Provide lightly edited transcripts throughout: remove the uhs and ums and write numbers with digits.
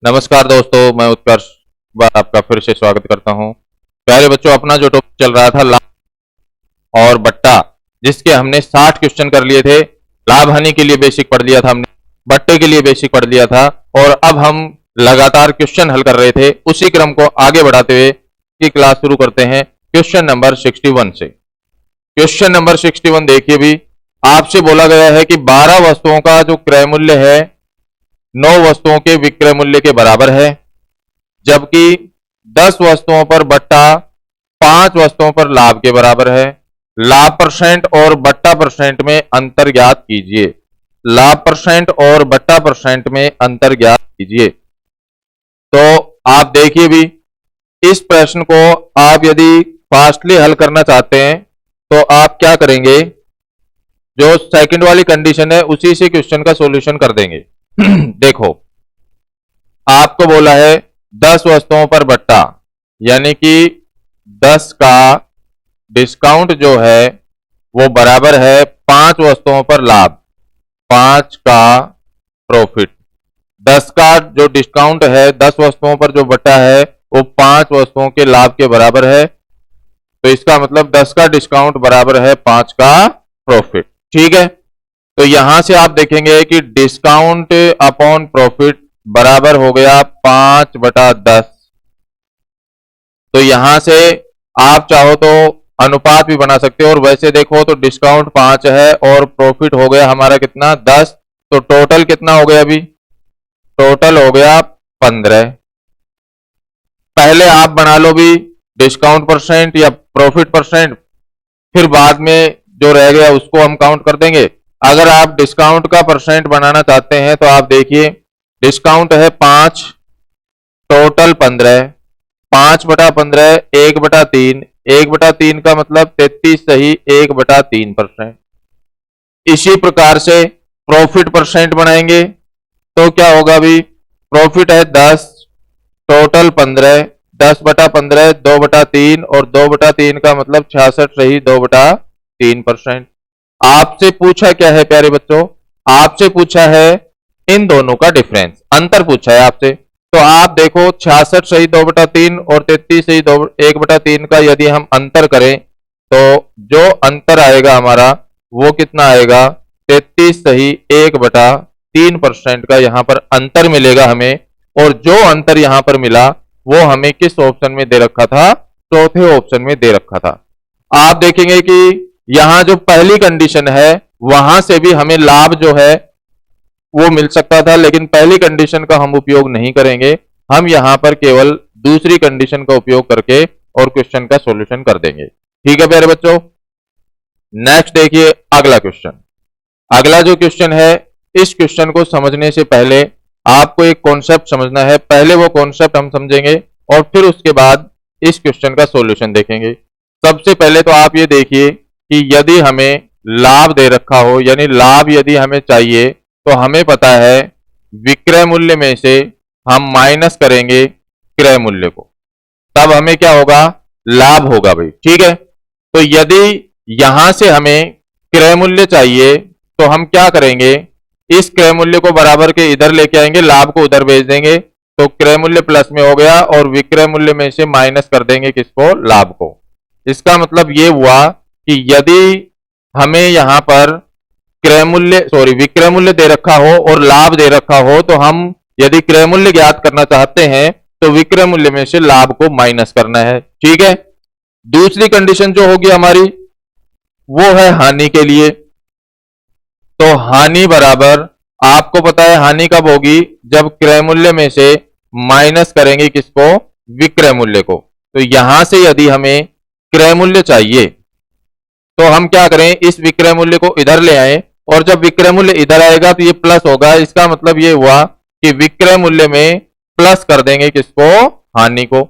नमस्कार दोस्तों, मैं उत्कर्ष बार आपका फिर से स्वागत करता हूं। प्यारे बच्चों, अपना जो टॉपिक चल रहा था लाभ और बट्टा, जिसके हमने 60 क्वेश्चन कर लिए थे। लाभ हानि के लिए बेसिक पढ़ लिया था हमने, बट्टे के लिए बेसिक पढ़ लिया था, और अब हम लगातार क्वेश्चन हल कर रहे थे। उसी क्रम को आगे बढ़ाते हुए की क्लास शुरू करते हैं क्वेश्चन नंबर 61 से। क्वेश्चन नंबर 61 देखिए भी, आपसे बोला गया है कि 12 वस्तुओं का जो क्रय मूल्य है 9 वस्तुओं के विक्रय मूल्य के बराबर है, जबकि 10 वस्तुओं पर बट्टा 5 वस्तुओं पर लाभ के बराबर है। लाभ परसेंट और बट्टा परसेंट में अंतर ज्ञात कीजिए। लाभ परसेंट और बट्टा परसेंट में अंतर ज्ञात कीजिए। तो आप देखिए भी, इस प्रश्न को आप यदि फास्टली हल करना चाहते हैं तो आप क्या करेंगे, जो सेकंड वाली कंडीशन है उसी से क्वेश्चन का सॉल्यूशन कर देंगे। देखो, आपको बोला है 10 वस्तुओं पर बट्टा, यानी कि 10 का डिस्काउंट जो है वो बराबर है 5 वस्तुओं पर लाभ, 5 का प्रॉफिट। 10 का जो डिस्काउंट है 10 वस्तुओं पर जो बट्टा है वो 5 वस्तुओं के लाभ के बराबर है। तो इसका मतलब 10 का डिस्काउंट बराबर है 5 का प्रॉफिट। ठीक है, तो यहां से आप देखेंगे कि डिस्काउंट अपॉन प्रॉफिट बराबर हो गया 5/10। तो यहां से आप चाहो तो अनुपात भी बना सकते हो, और वैसे देखो तो डिस्काउंट 5 है और प्रॉफिट हो गया हमारा कितना, 10। तो टोटल कितना हो गया, अभी टोटल हो गया 15। पहले आप बना लो भी डिस्काउंट परसेंट या प्रॉफिट परसेंट, फिर बाद में जो रह गया उसको हम काउंट कर देंगे। अगर आप डिस्काउंट का परसेंट बनाना चाहते हैं तो आप देखिए, डिस्काउंट है 5, टोटल 15, 5/15 1/3, 1/3 का मतलब 33 सही 1/3%। इसी प्रकार से प्रॉफिट परसेंट बनाएंगे तो क्या होगा, अभी प्रॉफिट है 10, टोटल 15, 10/15 2/3, और 2/3 का मतलब 66 सही 2/3%। आपसे पूछा क्या है प्यारे बच्चों, आपसे पूछा है इन दोनों का डिफरेंस, अंतर पूछा है आपसे। तो आप देखो 66 सही 2/3 और 33 सही 1/3 का यदि हम अंतर करें तो जो अंतर आएगा हमारा वो कितना आएगा, 33 सही 1/3% का यहां पर अंतर मिलेगा हमें। और जो अंतर यहां पर मिला वो हमें किस ऑप्शन में दे रखा था, चौथे ऑप्शन में दे रखा था। आप देखेंगे कि यहां जो पहली कंडीशन है वहां से भी हमें लाभ जो है वो मिल सकता था, लेकिन पहली कंडीशन का हम उपयोग नहीं करेंगे। हम यहां पर केवल दूसरी कंडीशन का उपयोग करके और क्वेश्चन का सॉल्यूशन कर देंगे। ठीक है प्यारे बच्चों, नेक्स्ट देखिए अगला क्वेश्चन। अगला जो क्वेश्चन है, इस क्वेश्चन को समझने से पहले आपको एक कॉन्सेप्ट समझना है। पहले वो कॉन्सेप्ट हम समझेंगे और फिर उसके बाद इस क्वेश्चन का सॉल्यूशन देखेंगे। सबसे पहले तो आप ये देखिए कि यदि हमें लाभ दे रखा हो, यानी लाभ यदि हमें चाहिए, तो हमें पता है विक्रय मूल्य में से हम माइनस करेंगे क्रय मूल्य को, तब हमें क्या होगा, लाभ होगा भाई। ठीक है, तो यदि यहां से हमें क्रय मूल्य चाहिए तो हम क्या करेंगे, इस क्रय मूल्य को बराबर के इधर लेके आएंगे, लाभ को उधर भेज देंगे, तो क्रय मूल्य प्लस में हो गया और विक्रय मूल्य में से माइनस कर देंगे किसको, लाभ को। इसका मतलब ये हुआ कि यदि हमें यहां पर विक्रय मूल्य दे रखा हो और लाभ दे रखा हो, तो हम यदि क्रय मूल्य ज्ञात करना चाहते हैं तो विक्रय मूल्य में से लाभ को माइनस करना है। ठीक है, दूसरी कंडीशन जो होगी हमारी वो है हानि के लिए। तो हानि बराबर, आपको पता है हानि कब होगी, जब क्रय मूल्य में से माइनस करेंगे किसको, विक्रय मूल्य को। तो यहां से यदि हमें क्रय मूल्य चाहिए तो हम क्या करें, इस विक्रय मूल्य को इधर ले आए, और जब विक्रय मूल्य इधर आएगा तो ये प्लस होगा। इसका मतलब ये हुआ कि विक्रय मूल्य में प्लस कर देंगे किसको, हानि को।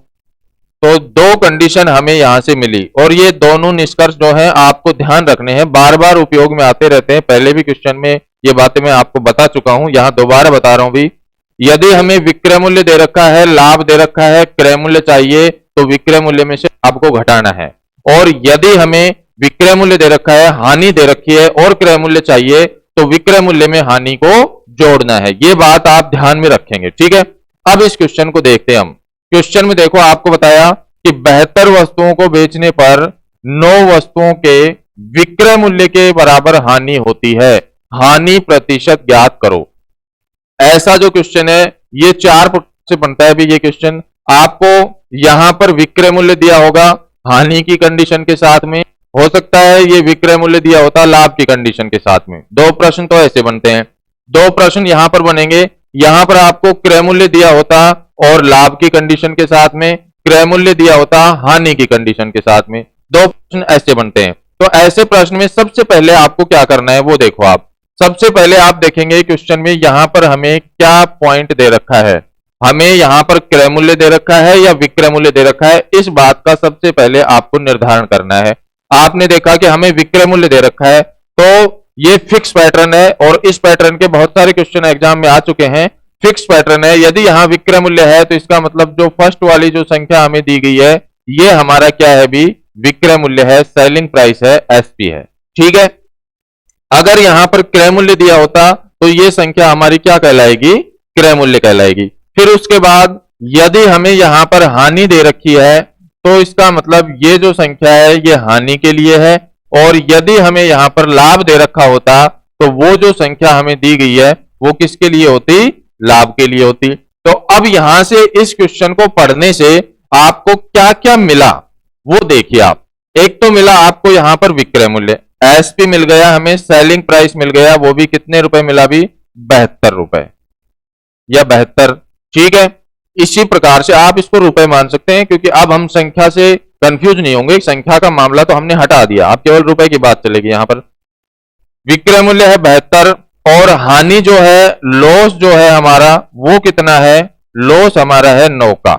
तो दो कंडीशन हमें यहां से मिली, और ये दोनों निष्कर्ष जो है आपको ध्यान रखने हैं, बार बार उपयोग में आते रहते हैं। पहले भी क्वेश्चन में ये बातें मैं आपको बता चुका हूं, यहां दोबारा बता रहा हूं भी। यदि हमें विक्रय मूल्य दे रखा है, लाभ दे रखा है, क्रय मूल्य चाहिए, तो विक्रय मूल्य में से लाभ को घटाना है। और यदि हमें विक्रय मूल्य दे रखा है, हानि दे रखी है और क्रय मूल्य चाहिए, तो विक्रय मूल्य में हानि को जोड़ना है। ये बात आप ध्यान में रखेंगे। ठीक है, अब इस क्वेश्चन को देखते हैं हम। क्वेश्चन में देखो आपको बताया कि 72 वस्तुओं को बेचने पर 9 वस्तुओं के विक्रय मूल्य के बराबर हानि होती है, हानि प्रतिशत ज्ञात करो। ऐसा जो क्वेश्चन है ये 4 से बनता है भी ये क्वेश्चन। आपको यहां पर विक्रय मूल्य दिया होगा हानि की कंडीशन के साथ में, हो सकता है ये विक्रय मूल्य दिया होता लाभ की कंडीशन के साथ में। 2 प्रश्न तो ऐसे बनते हैं, 2 प्रश्न यहां पर बनेंगे। यहां पर आपको क्रय मूल्य दिया होता और लाभ की कंडीशन के साथ में, क्रय मूल्य दिया होता हानि की कंडीशन के साथ में। 2 प्रश्न ऐसे बनते हैं। तो ऐसे प्रश्न में सबसे पहले आपको क्या करना है वो देखो आप। सबसे पहले आप देखेंगे क्वेश्चन में यहां पर हमें क्या पॉइंट दे रखा है, हमें यहां पर क्रय मूल्य दे रखा है या विक्रय मूल्य दे रखा है, इस बात का सबसे पहले आपको निर्धारण करना है। आपने देखा कि हमें विक्रय मूल्य दे रखा है तो ये फिक्स पैटर्न है और इस पैटर्न के बहुत सारे क्वेश्चन एग्जाम में आ चुके हैं। फिक्स पैटर्न है, यदि यहां विक्रय मूल्य है तो इसका मतलब जो फर्स्ट वाली जो संख्या हमें दी गई है ये हमारा क्या है भी विक्रय मूल्य है, सेलिंग प्राइस है, एसपी है। ठीक है, अगर यहां पर क्रय मूल्य दिया होता तो ये संख्या हमारी क्या कहलाएगी, क्रय मूल्य कहलाएगी। फिर उसके बाद यदि हमें यहां पर हानि दे रखी है तो इसका मतलब ये जो संख्या है ये हानि के लिए है, और यदि हमें यहां पर लाभ दे रखा होता तो वो जो संख्या हमें दी गई है वो किसके लिए होती, लाभ के लिए होती। तो अब यहां से इस क्वेश्चन को पढ़ने से आपको क्या क्या मिला वो देखिए आप। एक तो मिला आपको यहां पर विक्रय मूल्य, एसपी मिल गया हमें, सेलिंग प्राइस मिल गया, वो भी कितने रुपए मिला भी, 72 रुपए या 72। ठीक है, इसी प्रकार से आप इसको रुपए मान सकते हैं क्योंकि अब हम संख्या से कंफ्यूज नहीं होंगे, संख्या का मामला तो हमने हटा दिया, अब केवल रुपए की बात चलेगी। यहां पर विक्रय मूल्य है 72 और हानि जो है, लॉस जो है हमारा वो कितना है, लॉस हमारा है 9 का।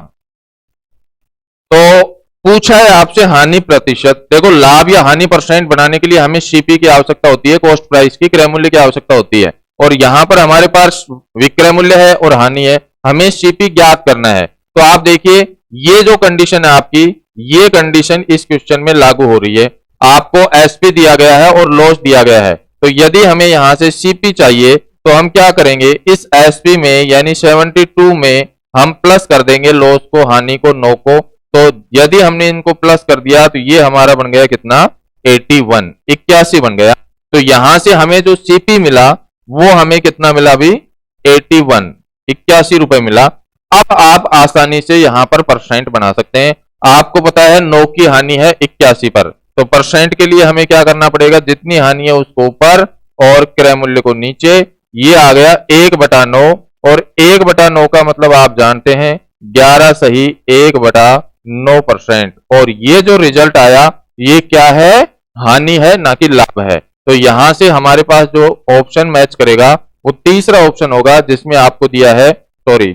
तो पूछा है आपसे हानि प्रतिशत। देखो लाभ या हानि परसेंट बनाने के लिए हमें सीपी की आवश्यकता होती है, कॉस्ट प्राइस की, क्रय मूल्य की आवश्यकता होती है, और यहां पर हमारे पास विक्रय मूल्य है और हानि है, हमें सीपी ज्ञात करना है। तो आप देखिए ये जो कंडीशन है आपकी, ये कंडीशन इस क्वेश्चन में लागू हो रही है। आपको एसपी दिया गया है और लॉस दिया गया है, तो यदि हमें यहां से सीपी चाहिए तो हम क्या करेंगे, इस एसपी में यानी 72 में हम प्लस कर देंगे लॉस को, हानि को, 9 को। तो यदि हमने इनको प्लस कर दिया तो ये हमारा बन गया कितना, 81, 81 बन गया। तो यहां से हमें जो सीपी मिला वो हमें कितना मिला भी, 81, 81 रुपए मिला। अब आप आसानी से यहां पर परसेंट बना सकते हैं। आपको पता है 9 की हानि है 81 पर, तो परसेंट के लिए हमें क्या करना पड़ेगा, जितनी हानि है उसको ऊपर और क्रय मूल्य को नीचे। ये आ गया 1/9 और 1/9 का मतलब आप जानते हैं 11 सही 1/9%, और ये जो रिजल्ट आया ये क्या है, हानि है ना कि लाभ है। तो यहां से हमारे पास जो ऑप्शन मैच करेगा वो तीसरा ऑप्शन होगा जिसमें आपको दिया है, सॉरी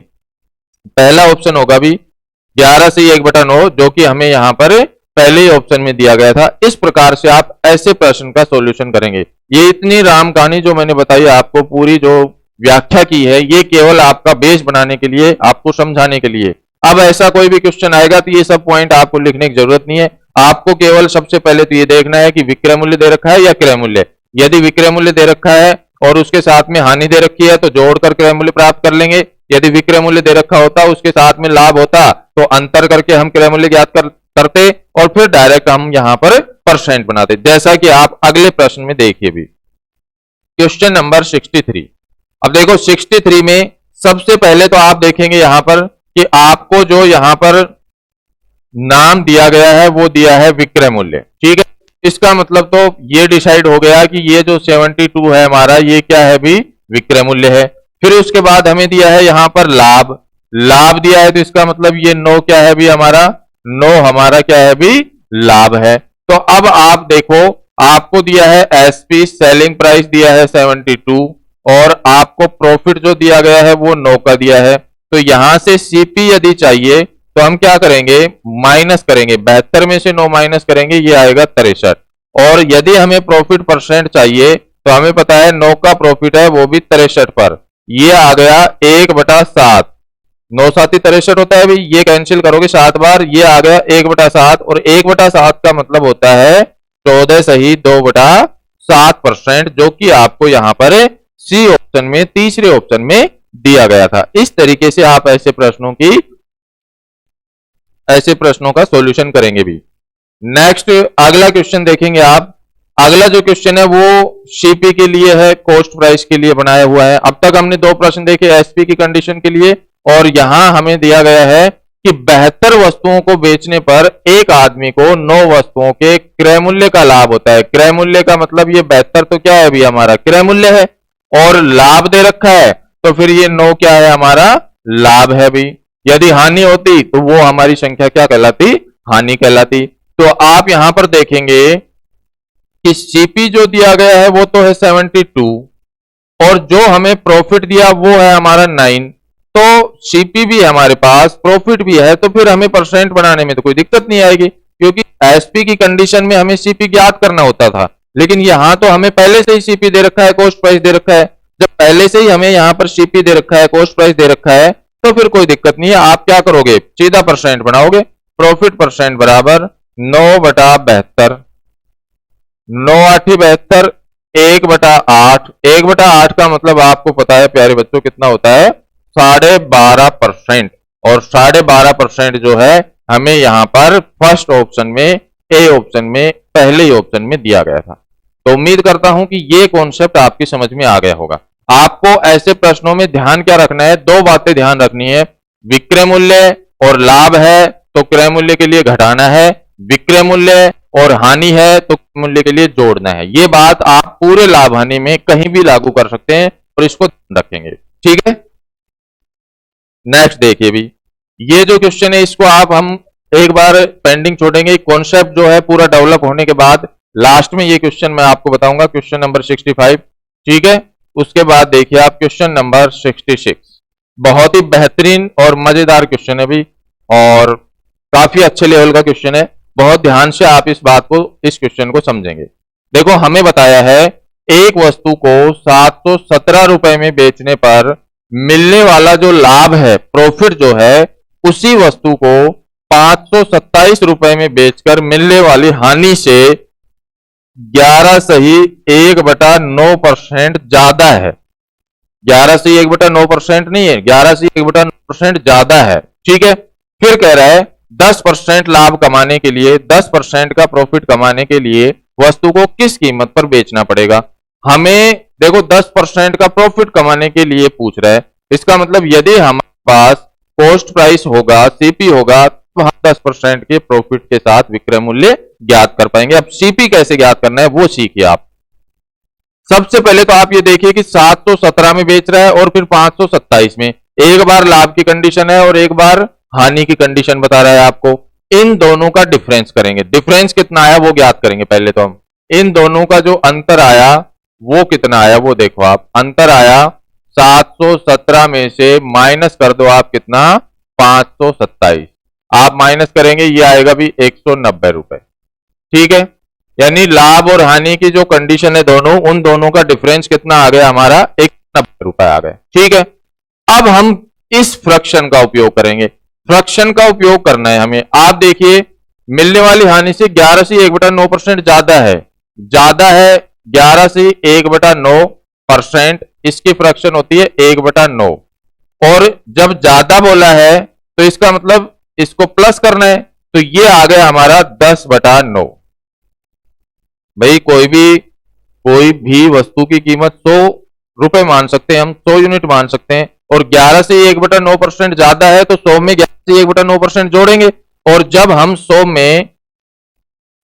पहला ऑप्शन होगा भी 11 से 1/9 जो कि हमें यहां पर पहले ही ऑप्शन में दिया गया था। इस प्रकार से आप ऐसे प्रश्न का सॉल्यूशन करेंगे। ये इतनी राम कहानी जो मैंने बताई आपको, पूरी जो व्याख्या की है, ये केवल आपका बेस बनाने के लिए, आपको समझाने के लिए। अब ऐसा कोई भी क्वेश्चन आएगा तो ये सब पॉइंट आपको लिखने की जरूरत नहीं है। आपको केवल सबसे पहले तो ये देखना है कि विक्रय मूल्य दे रखा है या क्रय मूल्य। यदि विक्रय मूल्य दे रखा है और उसके साथ में हानि दे रखी है तो जोड़कर क्रय मूल्य प्राप्त कर लेंगे। यदि विक्रय मूल्य दे रखा होता उसके साथ में लाभ होता तो अंतर करके हम क्रय मूल्य ज्ञात करते और फिर डायरेक्ट हम यहां पर परसेंट बनाते, जैसा कि आप अगले प्रश्न में देखिए भी। Question number 63। अब देखो 63 में सबसे पहले तो आप देखेंगे यहां पर कि आपको जो यहां पर नाम दिया गया है वो दिया है विक्रय मूल्य। ठीक है, इसका मतलब तो ये डिसाइड हो गया कि ये जो 72 है हमारा, ये क्या है भी, विक्रय मूल्य है। फिर उसके बाद हमें दिया है यहां पर लाभ, लाभ दिया है तो इसका मतलब ये 9 क्या है भी हमारा, 9 हमारा क्या है भी, लाभ है। तो अब आप देखो आपको दिया है एसपी, सेलिंग प्राइस दिया है 72 और आपको प्रॉफिट जो दिया गया है वो 9 का दिया है। तो यहां से सीपी यदि चाहिए तो हम क्या करेंगे, माइनस करेंगे, 72 में से 9 माइनस करेंगे, ये आएगा 63। और यदि हमें प्रॉफिट परसेंट चाहिए तो हमें पता है 9 का प्रॉफिट है वो भी 63 पर, ये आ गया 1/7। 9 7 63 होता है भाई, ये कैंसिल करोगे 7 बार, ये आ गया 1/7 और 1/7 का मतलब होता है 14 सही 2/7%, जो कि आपको यहां पर सी ऑप्शन में, तीसरे ऑप्शन में दिया गया था। इस तरीके से आप ऐसे प्रश्नों का सॉल्यूशन करेंगे भी। नेक्स्ट अगला क्वेश्चन देखेंगे आप। अगला जो क्वेश्चन है वो सीपी के लिए है, कॉस्ट प्राइस के लिए बनाया हुआ है। अब तक हमने दो प्रश्न देखे एसपी की कंडीशन के लिए, और यहां हमें दिया गया है कि 72 वस्तुओं को बेचने पर एक आदमी को 9 वस्तुओं के क्रय मूल्य का लाभ होता है। क्रय मूल्य का मतलब ये 72 तो क्या है अभी हमारा क्रय मूल्य है, और लाभ दे रखा है, तो फिर ये 9 क्या है हमारा लाभ है भी। यदि हानि होती तो वो हमारी संख्या क्या कहलाती, हानि कहलाती। तो आप यहां पर देखेंगे कि सीपी जो दिया गया है वो तो है 72, और जो हमें प्रॉफिट दिया वो है हमारा 9। तो सीपी भी है हमारे पास, प्रॉफिट भी है, तो फिर हमें परसेंट बनाने में तो कोई दिक्कत नहीं आएगी, क्योंकि एसपी की कंडीशन में हमें सीपी ज्ञात करना होता था। लेकिन यहां तो हमें पहले से ही सीपी दे रखा है, कॉस्ट प्राइस दे रखा है। जब पहले से ही हमें यहां पर सीपी दे रखा है, कॉस्ट प्राइस दे रखा है, तो फिर कोई दिक्कत नहीं है। आप क्या करोगे, सीधा परसेंट बनाओगे। प्रॉफिट परसेंट बराबर 9/72, 9 8 72, 1/8। 1/8 का मतलब आपको पता है प्यारे बच्चों कितना होता है, 12.5%। और 12.5% जो है हमें यहां पर फर्स्ट ऑप्शन में, ए ऑप्शन में, पहले ही ऑप्शन में दिया गया था। तो उम्मीद करता हूं कि ये कॉन्सेप्ट आपकी समझ में आ गया होगा। आपको ऐसे प्रश्नों में ध्यान क्या रखना है, दो बातें ध्यान रखनी है। विक्रय मूल्य और लाभ है तो क्रय मूल्य के लिए घटाना है, विक्रय मूल्य और हानि है तो मूल्य के लिए जोड़ना है। ये बात आप पूरे लाभ हानि में कहीं भी लागू कर सकते हैं और इसको ध्यान रखेंगे, ठीक है। नेक्स्ट देखिए भी, ये जो क्वेश्चन है इसको हम एक बार पेंडिंग छोड़ेंगे। कॉन्सेप्ट जो है पूरा डेवलप होने के बाद लास्ट में ये क्वेश्चन मैं आपको बताऊंगा, क्वेश्चन नंबर 65, ठीक है। उसके बाद देखिए आप क्वेश्चन नंबर 66, बहुत ही बेहतरीन और मजेदार क्वेश्चन है भी, और काफी अच्छे लेवल का क्वेश्चन है। बहुत ध्यान से आप इस क्वेश्चन को समझेंगे। देखो हमें बताया है एक वस्तु को 717 रुपए में बेचने पर मिलने वाला जो लाभ है, प्रॉफिट जो है, उसी वस्तु को 527 रुपए में बेचकर मिलने वाली हानि से 11/1/9% ज्यादा है। 11/1/9% नहीं है, 11/1/9% ज्यादा है, ठीक है। फिर कह रहा है 10% लाभ कमाने के लिए, 10% का प्रॉफिट कमाने के लिए वस्तु को किस कीमत पर बेचना पड़ेगा। हमें देखो 10% का प्रॉफिट कमाने के लिए पूछ रहा है, इसका मतलब यदि हमारे पास कॉस्ट प्राइस होगा, सीपी होगा, तो हम 10% के प्रॉफिट के साथ विक्रय मूल्य ज्ञात कर पाएंगे। अब सीपी कैसे ज्ञात करना है वो सीखिए आप। सबसे पहले तो आप ये देखिए कि 717 में बेच रहा है और फिर 527 में, एक बार लाभ की कंडीशन है और एक बार हानि की कंडीशन बता रहा है आपको। इन दोनों का डिफरेंस करेंगे, डिफरेंस कितना आया वो ज्ञात करेंगे। पहले तो हम इन दोनों का जो अंतर आया वो कितना आया वो देखो आप। अंतर आया 717 में से माइनस कर दो आप कितना, 527। आप माइनस करेंगे ये आएगा भी 190 रुपए, ठीक है। यानी लाभ और हानि की जो कंडीशन है दोनों, उन दोनों का डिफरेंस कितना आ गया हमारा, 190 रुपए आ गए, ठीक है। अब हम इस फ्रैक्शन का उपयोग करेंगे। फ्रैक्शन का उपयोग करना है हमें। आप देखिए मिलने वाली हानि से 11/1/9% ज्यादा है, 11/1/9%, इसकी फ्रैक्शन होती है 1/9। और जब ज्यादा बोला है तो इसका मतलब इसको प्लस करना है, तो ये आ गया हमारा 10/9। भाई कोई भी वस्तु की कीमत 100 रुपए मान सकते हैं हम, 100 यूनिट मान सकते हैं, और 11/1/9% ज्यादा है तो 100 में 11/1/9% जोड़ेंगे। और जब हम 100 में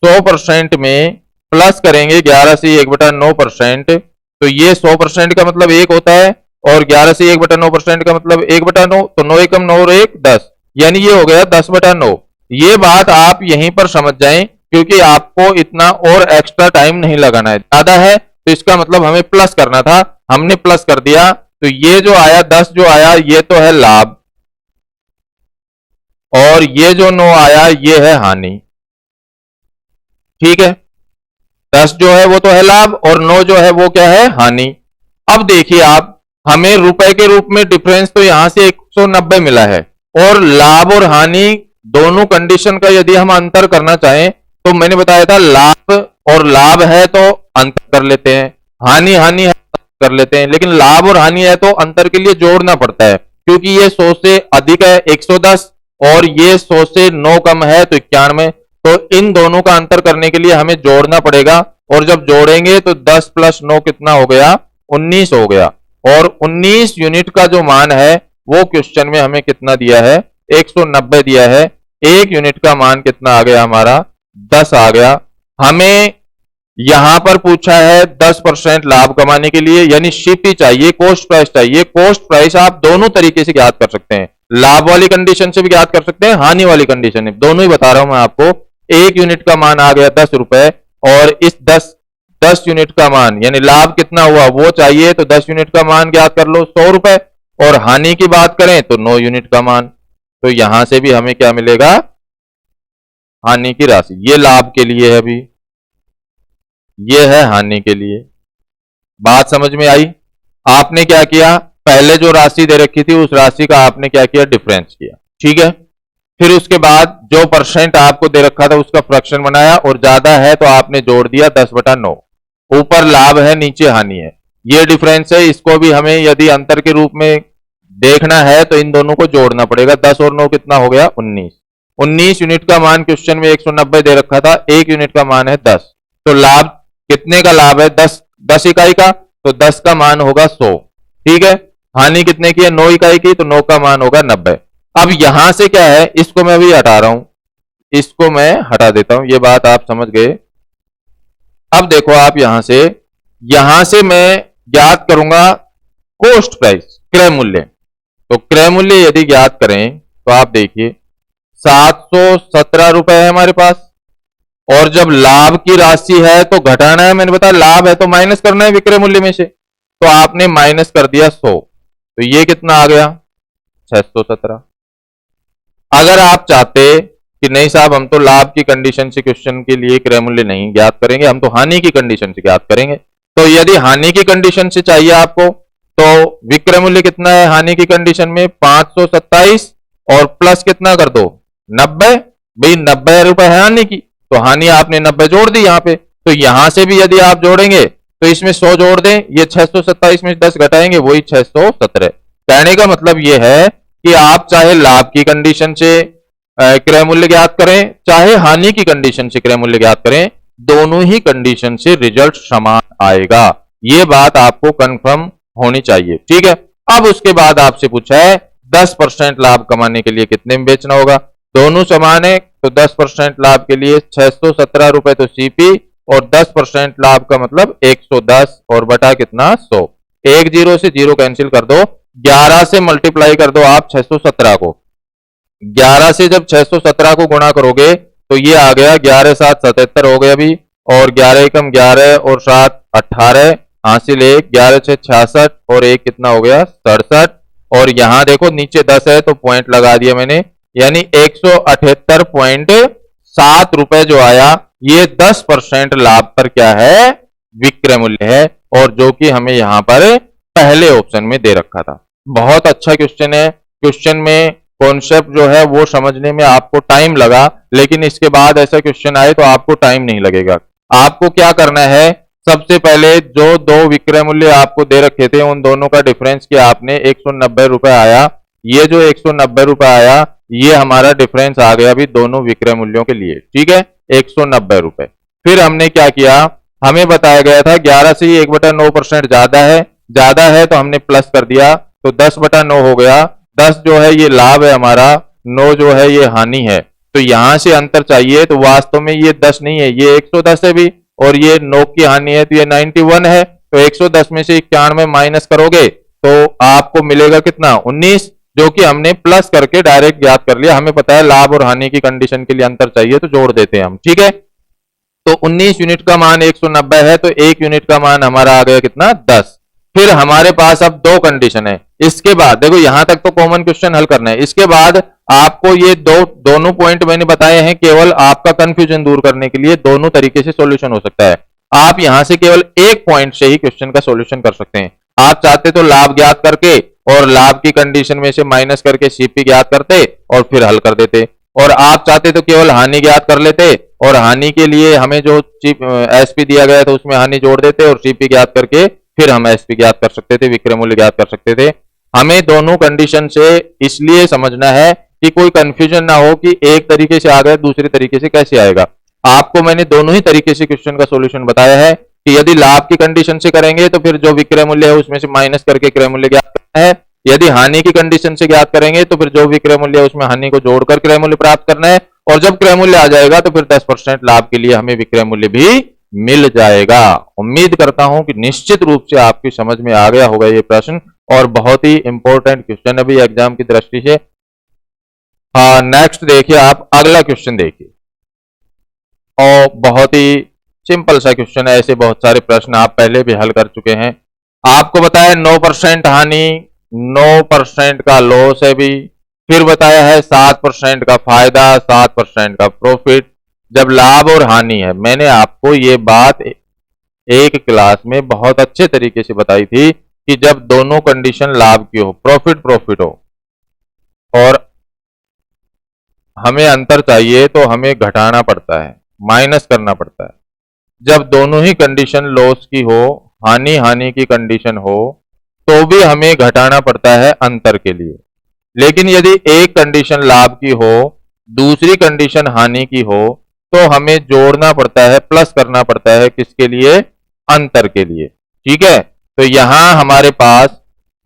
100% में प्लस करेंगे 11/1/9%, तो ये 100% का मतलब 1 होता है, और 11/1/9% का मतलब 1/9, तो 9 एकम 9 और 1 10, यानी ये हो गया 10/9। ये बात आप यहीं पर समझ जाएं, क्योंकि आपको इतना और एक्स्ट्रा टाइम नहीं लगाना है। ज्यादा है तो इसका मतलब हमें प्लस करना था, हमने प्लस कर दिया, तो ये जो आया 10 जो आया ये तो है लाभ, और ये जो 9 आया ये है हानि, ठीक है। 10 जो है वो तो है लाभ और 9 जो है वो क्या है, हानि। अब देखिए आप, हमें रुपए के रूप में डिफरेंस तो यहां से 190 मिला है, और लाभ और हानि दोनों कंडीशन का यदि हम अंतर करना चाहें तो मैंने बताया था लाभ और लाभ है तो अंतर कर लेते हैं, हानि हानि है कर लेते हैं, लेकिन लाभ और हानि है तो अंतर के लिए जोड़ना पड़ता है, क्योंकि ये 100 से अधिक है 110 और ये 100 से 9 कम है तो 91। तो इन दोनों का अंतर करने के लिए हमें जोड़ना पड़ेगा, और जब जोड़ेंगे तो 10 प्लस 9 कितना हो गया, 19 हो गया। और 19 यूनिट का जो मान है वो क्वेश्चन में हमें कितना दिया है, 190 दिया है। एक यूनिट का मान कितना आ गया हमारा, 10 आ गया। हमें यहां पर पूछा है 10% लाभ कमाने के लिए, यानी सीपी चाहिए, कॉस्ट प्राइस चाहिए। कॉस्ट प्राइस आप दोनों तरीके से ज्ञात कर सकते हैं, लाभ वाली कंडीशन से भी ज्ञात कर सकते हैं, हानि वाली कंडीशन में, दोनों ही बता रहा हूं मैं आपको। एक यूनिट का मान आ गया 10 रुपए, और इस 10 यूनिट का मान यानी लाभ कितना हुआ वो चाहिए, तो 10 यूनिट का मान ज्ञात कर लो 100 रुपए, और हानि की बात करें तो 9 यूनिट का मान। तो यहां से भी हमें क्या मिलेगा, हानि की राशि। ये लाभ के लिए है अभी, ये है हानि के लिए। बात समझ में आई? आपने क्या किया, पहले जो राशि दे रखी थी उस राशि का आपने क्या किया, डिफरेंस किया, ठीक है। फिर उसके बाद जो परसेंट आपको दे रखा था उसका फ्रैक्शन बनाया, और ज्यादा है तो आपने जोड़ दिया 10/9। ऊपर लाभ है नीचे हानि है, ये डिफरेंस है। इसको भी हमें यदि अंतर के रूप में देखना है तो इन दोनों को जोड़ना पड़ेगा। 10 और 9 कितना हो गया, 19। 19 यूनिट का मान क्वेश्चन में 190 दे रखा था, एक यूनिट का मान है 10। तो लाभ कितने का लाभ है, 10 इकाई का, तो 10 का मान होगा 100, ठीक है। हानि कितने की है, 9 इकाई की, तो 9 का मान होगा 90। अब यहां से क्या है, इसको मैं अभी हटा रहा हूं, इसको मैं हटा देता हूं, ये बात आप समझ गए। अब देखो आप यहां से मैं ज्ञात करूंगा कॉस्ट प्राइस, क्रय मूल्य। तो क्रय मूल्य यदि ज्ञात करें तो आप देखिए 717 रुपए है हमारे पास, और जब लाभ की राशि है तो घटाना है, मैंने बताया लाभ है तो माइनस करना है विक्रय मूल्य में से, तो आपने माइनस कर दिया 100, तो ये कितना आ गया, 617। अगर आप चाहते कि नहीं साहब हम तो लाभ की कंडीशन से क्वेश्चन के लिए क्रय मूल्य नहीं ज्ञात करेंगे, हम तो हानि की कंडीशन से ज्ञात करेंगे, तो यदि हानि की कंडीशन से चाहिए आपको तो विक्रय मूल्य कितना है हानि की कंडीशन में, 527, और प्लस कितना कर दो 90। भाई 90 रुपए है हानि की, तो हानि आपने 90 जोड़ दी यहां पे। तो यहां से भी यदि आप जोड़ेंगे तो इसमें 100 जोड़ दें, ये 627 में 10 घटाएंगे वही 617। कहने का मतलब ये है कि आप चाहे लाभ की कंडीशन से क्रय मूल्य ज्ञात करें, चाहे हानि की कंडीशन से क्रय मूल्य ज्ञात करें, दोनों ही कंडीशन से रिजल्ट समान आएगा। ये बात आपको कंफर्म होनी चाहिए, ठीक है। अब उसके बाद आपसे पूछा है 10% लाभ कमाने के लिए कितने में बेचना होगा, दोनों समान है, तो 10% लाभ के लिए 617 रुपए तो सीपी, और 10% लाभ का मतलब 110, और बटा कितना 100। एक जीरो से जीरो कैंसिल कर दो, 11 से मल्टीप्लाई कर दो आप 617 को। 11 से जब 617 को गुणा करोगे तो ये आ गया 11 7 77 हो गया अभी, और 11 एकम 11 और 7 18, हासिल 1, 11 6 66, और एक कितना हो गया 67, और यहां देखो नीचे 10 है तो पॉइंट लगा दिया मैंने, यानी 178.7 रुपए जो आया, ये 10% लाभ पर क्या है, विक्रय मूल्य है, और जो कि हमें यहां पर पहले ऑप्शन में दे रखा था। बहुत अच्छा क्वेश्चन है। क्वेश्चन में कॉन्सेप्ट जो है वो समझने में आपको टाइम लगा, लेकिन इसके बाद ऐसा क्वेश्चन आए तो आपको टाइम नहीं लगेगा। आपको क्या करना है, सबसे पहले जो दो विक्रय मूल्य आपको दे रखे थे उन दोनों का डिफरेंस किया आपने, 190 रुपए आया। ये जो 190 रुपए आया ये हमारा डिफरेंस आ गया अभी दोनों विक्रय मूल्यों के लिए, ठीक है, 190 रुपए। फिर हमने क्या किया, हमें बताया गया था 11 से 1/9% ज्यादा है तो हमने प्लस कर दिया, तो 10/9 हो गया। 10 जो है ये लाभ है हमारा, 9 जो है ये हानि है। तो यहां से अंतर चाहिए, तो वास्तव में ये 10 नहीं है, ये 110 है भी, और ये 9 की हानि है तो ये 91 है। तो 110 में से 91 माइनस करोगे तो आपको मिलेगा कितना, 19, जो कि हमने प्लस करके डायरेक्ट ज्ञात कर लिया। हमें पता है लाभ और हानि की कंडीशन के लिए अंतर चाहिए तो जोड़ देते हैं हम, ठीक है। तो 19 यूनिट का मान 190 है, तो एक यूनिट का मान हमारा आ गया कितना, 10। फिर हमारे पास अब दो कंडीशन है। इसके बाद देखो यहां तक तो कॉमन क्वेश्चन हल करना है, इसके बाद आपको ये दोनों पॉइंट मैंने बताए हैं केवल आपका कंफ्यूजन दूर करने के लिए, दोनों तरीके से सॉल्यूशन हो सकता है। आप यहां से केवल एक पॉइंट से ही क्वेश्चन का सॉल्यूशन कर सकते हैं। आप चाहते तो लाभ ज्ञात करके और लाभ की कंडीशन में से माइनस करके सीपी ज्ञात करते और फिर हल कर देते, और आप चाहते तो केवल हानि ज्ञात कर लेते और हानि के लिए हमें जो एसपी दिया गया था उसमें हानि जोड़ देते और सीपी ज्ञात करके फिर हम एसपी ज्ञात कर सकते थे, विक्रय मूल्य ज्ञात कर सकते थे। हमें दोनों कंडीशन से इसलिए समझना है कि कोई कंफ्यूजन ना हो कि एक तरीके से आ गया दूसरे तरीके से कैसे आएगा। आपको मैंने दोनों ही तरीके से क्वेश्चन का सॉल्यूशन बताया है कि यदि लाभ की कंडीशन से करेंगे तो फिर जो विक्रय मूल्य है उसमें से माइनस करके क्रय मूल्य ज्ञात करना है, यदि हानि की कंडीशन से ज्ञात करेंगे तो फिर जो विक्रय मूल्य है उसमें हानि को जोड़कर क्रय मूल्य प्राप्त करना है, और जब क्रय मूल्य आ जाएगा तो फिर 10% लाभ के लिए हमें विक्रय मूल्य भी मिल जाएगा। उम्मीद करता हूं कि निश्चित रूप से आपकी समझ में आ गया होगा ये प्रश्न, और बहुत ही इंपॉर्टेंट क्वेश्चन अभी एग्जाम की दृष्टि से। हाँ, नेक्स्ट देखिए, आप अगला क्वेश्चन देखिए, और बहुत ही सिंपल सा क्वेश्चन है। ऐसे बहुत सारे प्रश्न आप पहले भी हल कर चुके हैं। आपको बताया 9% हानि, 9% का लॉस है भी, फिर बताया है 7% का फायदा, 7% का प्रॉफिट। जब लाभ और हानि है, मैंने आपको ये बात एक क्लास में बहुत अच्छे तरीके से बताई थी कि जब दोनों कंडीशन लाभ की हो, प्रॉफिट हो, और हमें अंतर चाहिए तो हमें घटाना पड़ता है, माइनस करना पड़ता है। जब दोनों ही कंडीशन लॉस की हो, हानि की कंडीशन हो, तो भी हमें घटाना पड़ता है अंतर के लिए। लेकिन यदि एक कंडीशन लाभ की हो, दूसरी कंडीशन हानि की हो, तो हमें जोड़ना पड़ता है, प्लस करना पड़ता है, किसके लिए? अंतर के लिए। ठीक है, तो यहां हमारे पास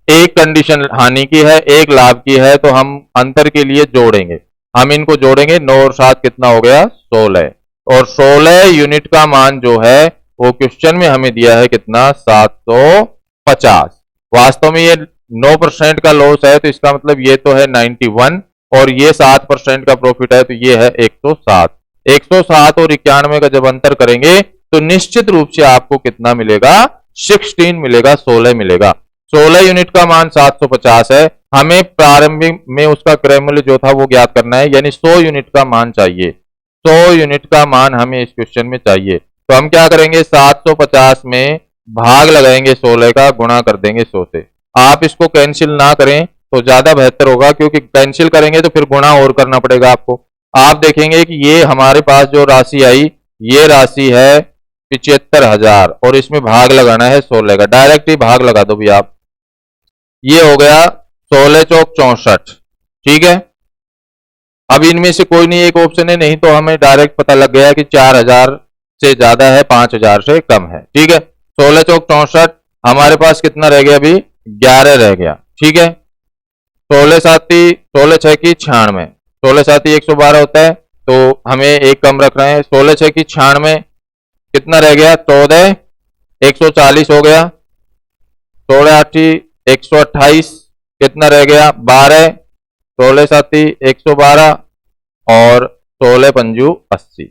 एक कंडीशन हानि की है, एक लाभ की है, तो हम अंतर के लिए जोड़ेंगे। हम इनको जोड़ेंगे, 9 और 7 कितना हो गया? 16, और 16 यूनिट का मान जो है वो क्वेश्चन में हमें दिया है कितना? 750। वास्तव में ये 9% का लॉस है, तो इसका मतलब ये तो है 91, और ये 7% का प्रॉफिट है, तो ये है 107। 107 और 91 का जब अंतर करेंगे तो निश्चित रूप से आपको कितना मिलेगा? 16 मिलेगा, 16 मिलेगा। 16 यूनिट का मान 750 है, हमें प्रारंभिक में उसका क्रय मूल्य जो था वो ज्ञात करना है, यानी 100 यूनिट का मान चाहिए। 100 यूनिट का मान हमें इस क्वेश्चन में चाहिए। तो हम क्या करेंगे? 750 में भाग लगाएंगे 16 का, गुणा कर देंगे 100 से। आप इसको कैंसिल ना करें तो ज्यादा बेहतर होगा, क्योंकि कैंसिल करेंगे तो फिर गुणा और करना पड़ेगा आपको। आप देखेंगे कि ये हमारे पास जो राशि आई, ये राशि है 75,000, और इसमें भाग लगाना है 16 का। डायरेक्ट ही भाग लगा दो भी आप। ये हो गया 16 चौक 64। ठीक है, अब इनमें से कोई नहीं एक ऑप्शन है, नहीं तो हमें डायरेक्ट पता लग गया कि 4000 से ज्यादा है, 5000 से कम है। ठीक है, 16 चौक 64, हमारे पास कितना रह गया? अभी 11 रह गया। ठीक है, 16 6 की 96, 16 7 112 होता है, तो हमें एक कम रखना है। 16 6 की 96 कितना रह गया? 14, 140 हो गया। 16 8 128 कितना रह गया? 12, 16 7 112, और 16 पंजू 80।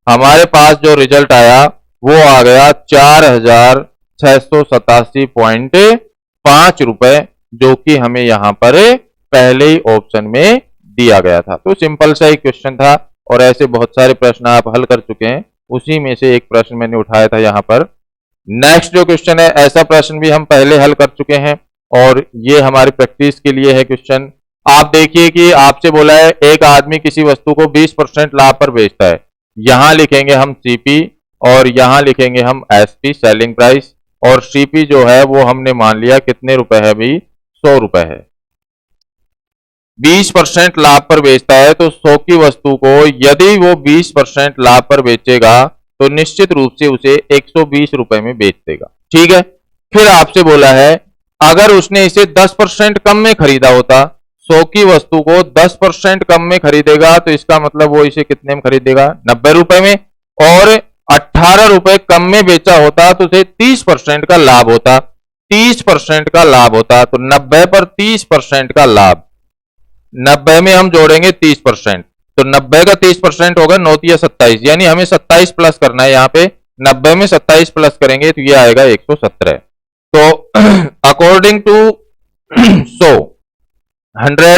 हमारे पास जो रिजल्ट आया वो आ गया 4687.5 रुपए, जो कि हमें यहां पर पहले ही ऑप्शन में दिया गया था। तो सिंपल सा ही क्वेश्चन था, और ऐसे बहुत सारे प्रश्न आप हल कर चुके हैं, उसी में से एक प्रश्न मैंने उठाया था यहां पर। नेक्स्ट जो क्वेश्चन है, ऐसा प्रश्न भी हम पहले हल कर चुके हैं, और ये हमारी प्रैक्टिस के लिए है क्वेश्चन। आप देखिए कि आपसे बोला है एक आदमी किसी वस्तु को 20% लाभ पर बेचता है। यहां लिखेंगे हम सीपी, और यहां लिखेंगे हम एसपी, सेलिंग प्राइस, और सीपी जो है वो हमने मान लिया कितने रुपए है भी? 100 रुपए है। 20% लाभ पर बेचता है, तो 100 की वस्तु को यदि वो 20% लाभ पर बेचेगा तो निश्चित रूप से उसे 120 रुपए में बेच देगा। ठीक है, फिर आपसे बोला है अगर उसने इसे 10% कम में खरीदा होता, 100 की वस्तु को 10% कम में खरीदेगा, तो इसका मतलब वो इसे कितने में खरीदेगा? 90 रुपए में, और 18 रुपए कम में बेचा होता तो उसे 30% का लाभ होता। 30% का लाभ होता, तो 90 पर 30% का लाभ, 90 में हम जोड़ेंगे 30%, तो 90 का 30% होगा 9 या 27, यानी हमें 27 प्लस करना है यहाँ पे। 90 में 27 प्लस करेंगे तो ये आएगा 117। तो अकॉर्डिंग टू 100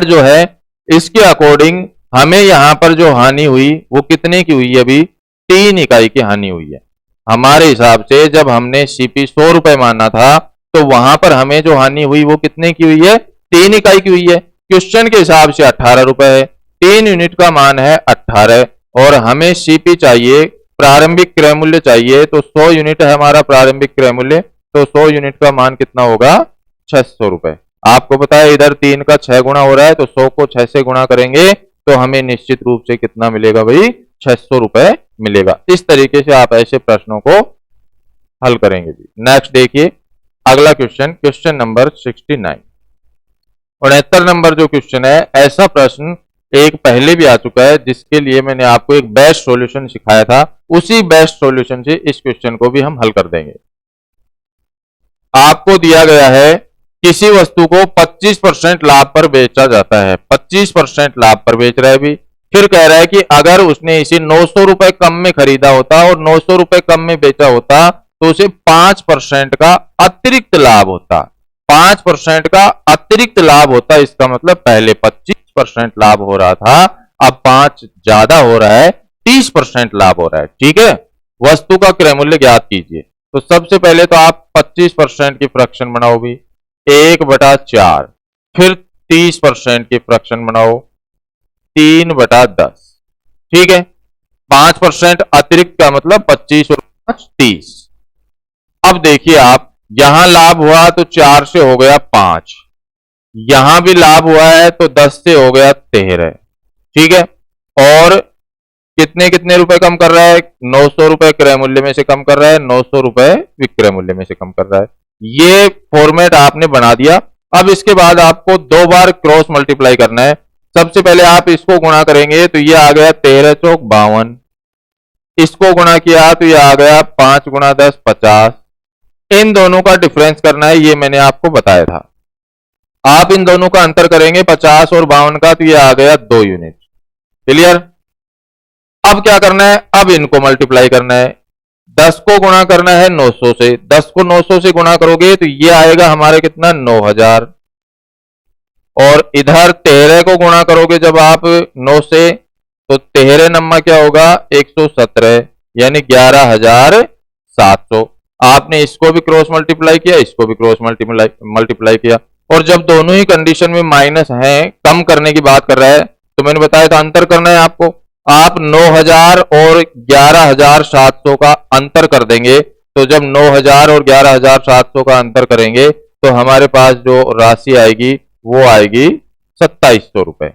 जो है, इसके अकॉर्डिंग हमें यहां पर जो हानि हुई वो कितने की हुई है? अभी 3 इकाई की हानि हुई है। हमारे हिसाब से जब हमने सीपी 100 रुपए माना था, तो वहां पर हमें जो हानि हुई वो कितने की हुई है? 3 इकाई की हुई है। क्वेश्चन के हिसाब से 18 रुपए है, 3 यूनिट का मान है 18, और हमें सीपी चाहिए, प्रारंभिक क्रय मूल्य चाहिए, तो 100 यूनिट है हमारा प्रारंभिक क्रय मूल्य, तो 100 यूनिट का मान कितना होगा? 600 रुपए। आपको पता है इधर 3 का 6 गुना हो रहा है, तो 100 को 6 से गुणा करेंगे तो हमें निश्चित रूप से कितना मिलेगा भाई? 600 रुपए मिलेगा। इस तरीके से आप ऐसे प्रश्नों को हल करेंगे जी। नेक्स्ट देखिए अगला क्वेश्चन, क्वेश्चन नंबर 69। 69 नंबर जो क्वेश्चन है, ऐसा प्रश्न एक पहले भी आ चुका है जिसके लिए मैंने आपको एक बेस्ट सॉल्यूशन सिखाया था। उसी बेस्ट सॉल्यूशन से इस क्वेश्चन को भी हम हल कर देंगे। आपको दिया गया है किसी वस्तु को 25% लाभ पर बेचा जाता है, 25% लाभ पर बेच रहा है भी। फिर कह रहा है कि अगर उसने इसे 900 रुपए कम में खरीदा होता और 900 रुपए कम में बेचा होता तो उसे 5% का अतिरिक्त लाभ होता। 5% का अतिरिक्त लाभ होता, इसका मतलब पहले 25% लाभ हो रहा था, अब 5 ज्यादा हो रहा है, 30% लाभ हो रहा है। ठीक है, वस्तु का क्रय मूल्य ज्ञात कीजिए। तो सबसे पहले तो आप 25% की फ्रैक्शन बनाओ भी, 1/4, फिर 30% की फ्रैक्शन बनाओ, 3/10। ठीक है, 5% अतिरिक्त का मतलब 25 और 5 30। अब देखिए आप, यहां लाभ हुआ तो 4 से हो गया 5, यहां भी लाभ हुआ है तो 10 से हो गया 13। ठीक है, और कितने कितने रुपए कम कर रहा है? 900 रुपए क्रय मूल्य में से कम कर रहा है, 900 रुपए विक्रय मूल्य में से कम कर रहा है। ये फॉर्मेट आपने बना दिया। अब इसके बाद आपको 2 बार क्रॉस मल्टीप्लाई करना है। सबसे पहले आप इसको गुणा करेंगे तो ये आ गया 13 चौक 52, इसको गुणा किया तो ये आ गया 5 गुणा 10 50। इन दोनों का डिफरेंस करना है, ये मैंने आपको बताया था। आप इन दोनों का अंतर करेंगे 50 और 52 का, तो ये आ गया 2 यूनिट। क्लियर? अब क्या करना है? अब इनको मल्टीप्लाई करना है। 10 को गुणा करना है 900 से, 10 को 900 से गुणा करोगे तो ये आएगा हमारे कितना? 9000। और इधर 13 को गुणा करोगे जब आप 9 से, तो 13 नंबर क्या होगा? 117, यानी 11700। आपने इसको भी क्रॉस मल्टीप्लाई किया, इसको भी क्रॉस मल्टीप्लाई किया, और जब दोनों ही कंडीशन में माइनस है, कम करने की बात कर रहा है, तो मैंने बताया था अंतर करना है आपको। आप 9000 और 11700 का अंतर कर देंगे, तो जब 9000 और 11700 का अंतर करेंगे तो हमारे पास जो राशि आएगी वो आएगी 2700 रुपए।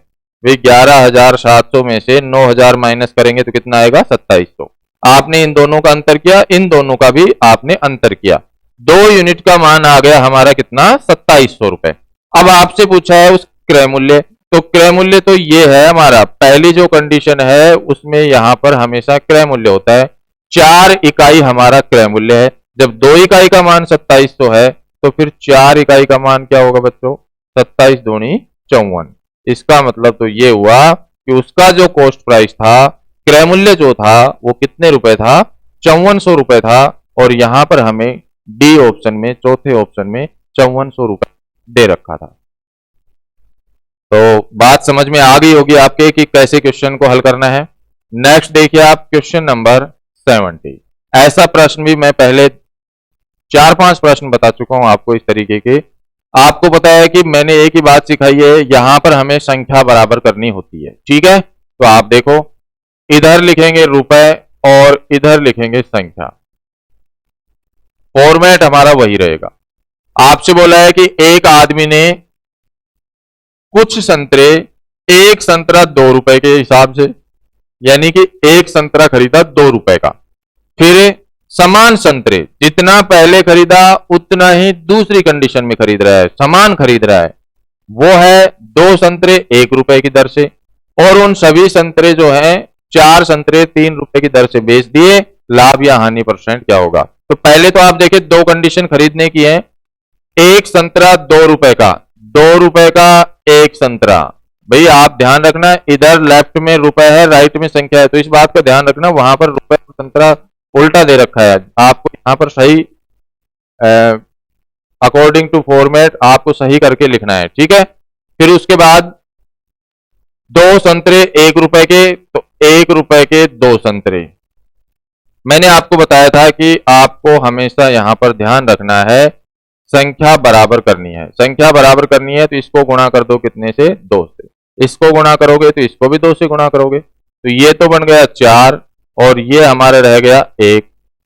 वे 11700 में से 9000 माइनस करेंगे तो कितना आएगा? 2700। आपने इन दोनों का अंतर किया, इन दोनों का भी आपने अंतर किया, 2 यूनिट का मान आ गया हमारा कितना? 2700 रुपए। अब आपसे पूछा है उस क्रय मूल्य, तो क्रय मूल्य तो ये है हमारा, पहली जो कंडीशन है उसमें यहां पर हमेशा क्रय मूल्य होता है। 4 इकाई हमारा क्रय मूल्य है। जब 2 इकाई का मान 2700 है तो फिर 4 इकाई का मान क्या होगा बच्चों? 27 दूनी 54। इसका मतलब तो ये हुआ कि उसका जो कॉस्ट प्राइस था, क्रय मूल्य जो था, वो कितने रुपए था? 5400 रुपए था। और यहां पर हमें डी ऑप्शन में, चौथे ऑप्शन में 5400 रुपए दे रखा था। तो बात समझ में आ गई होगी आपके कि कैसे क्वेश्चन को हल करना है। नेक्स्ट देखिए आप क्वेश्चन नंबर 70। ऐसा प्रश्न भी मैं पहले 4-5 प्रश्न बता चुका हूं आपको इस तरीके के। आपको पता है कि मैंने एक ही बात सिखाई है, यहां पर हमें संख्या बराबर करनी होती है। ठीक है, तो आप देखो, इधर लिखेंगे रुपए और इधर लिखेंगे संख्या। फॉर्मेट हमारा वही रहेगा। आपसे बोला है कि एक आदमी ने कुछ संतरे, एक संतरा 2 रुपए के हिसाब से, यानी कि एक संतरा खरीदा 2 रुपए का। फिर समान संतरे, जितना पहले खरीदा उतना ही दूसरी कंडीशन में खरीद रहा है, समान खरीद रहा है, वो है 2 संतरे 1 रुपए की दर से। और उन सभी संतरे जो हैं, 4 संतरे 3 रुपए की दर से बेच दिए। लाभ या हानि परसेंट क्या होगा? तो पहले तो आप देखिए 2 कंडीशन खरीदने की है। एक संतरा 2 रुपए का, 2 रुपए का एक संतरा। भाई आप ध्यान रखना, इधर लेफ्ट में रुपए है, राइट में संख्या है, तो इस बात का ध्यान रखना, वहां पर रुपए और संतरा उल्टा दे रखा है। आपको यहां पर सही अकॉर्डिंग टू फॉर्मेट आपको सही करके लिखना है। ठीक है, फिर उसके बाद 2 संतरे 1 रुपए के, तो 1 रुपए के 2 संतरे। मैंने आपको बताया था कि आपको हमेशा यहां पर ध्यान रखना है, संख्या बराबर करनी है। संख्या बराबर करनी है तो इसको गुणा कर दो कितने से? 2 से। इसको गुणा करोगे तो इसको भी 2 से गुणा करोगे, तो ये तो बन गया 4 और ये हमारे रह गया 1।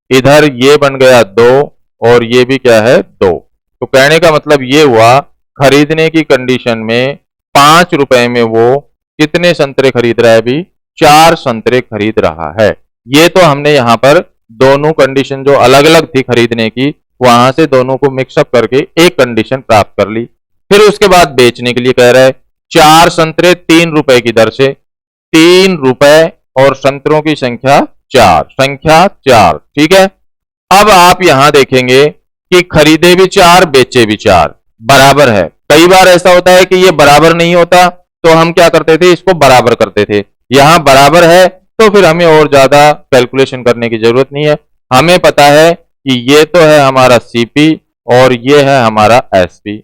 इधर ये बन गया 2 और ये भी क्या है 2। तो कहने का मतलब ये हुआ खरीदने की कंडीशन में 5 रुपए में वो कितने संतरे खरीद रहा है अभी? 4 संतरे खरीद रहा है। ये तो हमने यहाँ पर दोनों कंडीशन जो अलग अलग थी खरीदने की, वहां से दोनों को मिक्सअप करके एक कंडीशन प्राप्त कर ली। फिर उसके बाद बेचने के लिए कह रहा है 4 संतरे 3 रुपए की दर से, 3 रुपए और संतरों की संख्या 4, संख्या 4, ठीक है। अब आप यहां देखेंगे कि खरीदे भी 4 बेचे भी 4, बराबर है। कई बार ऐसा होता है कि ये बराबर नहीं होता, तो हम क्या करते थे, इसको बराबर करते थे। यहां बराबर है तो फिर हमें और ज्यादा कैलकुलेशन करने की जरूरत नहीं है। हमें पता है कि ये तो है हमारा सीपी और ये है हमारा एसपी।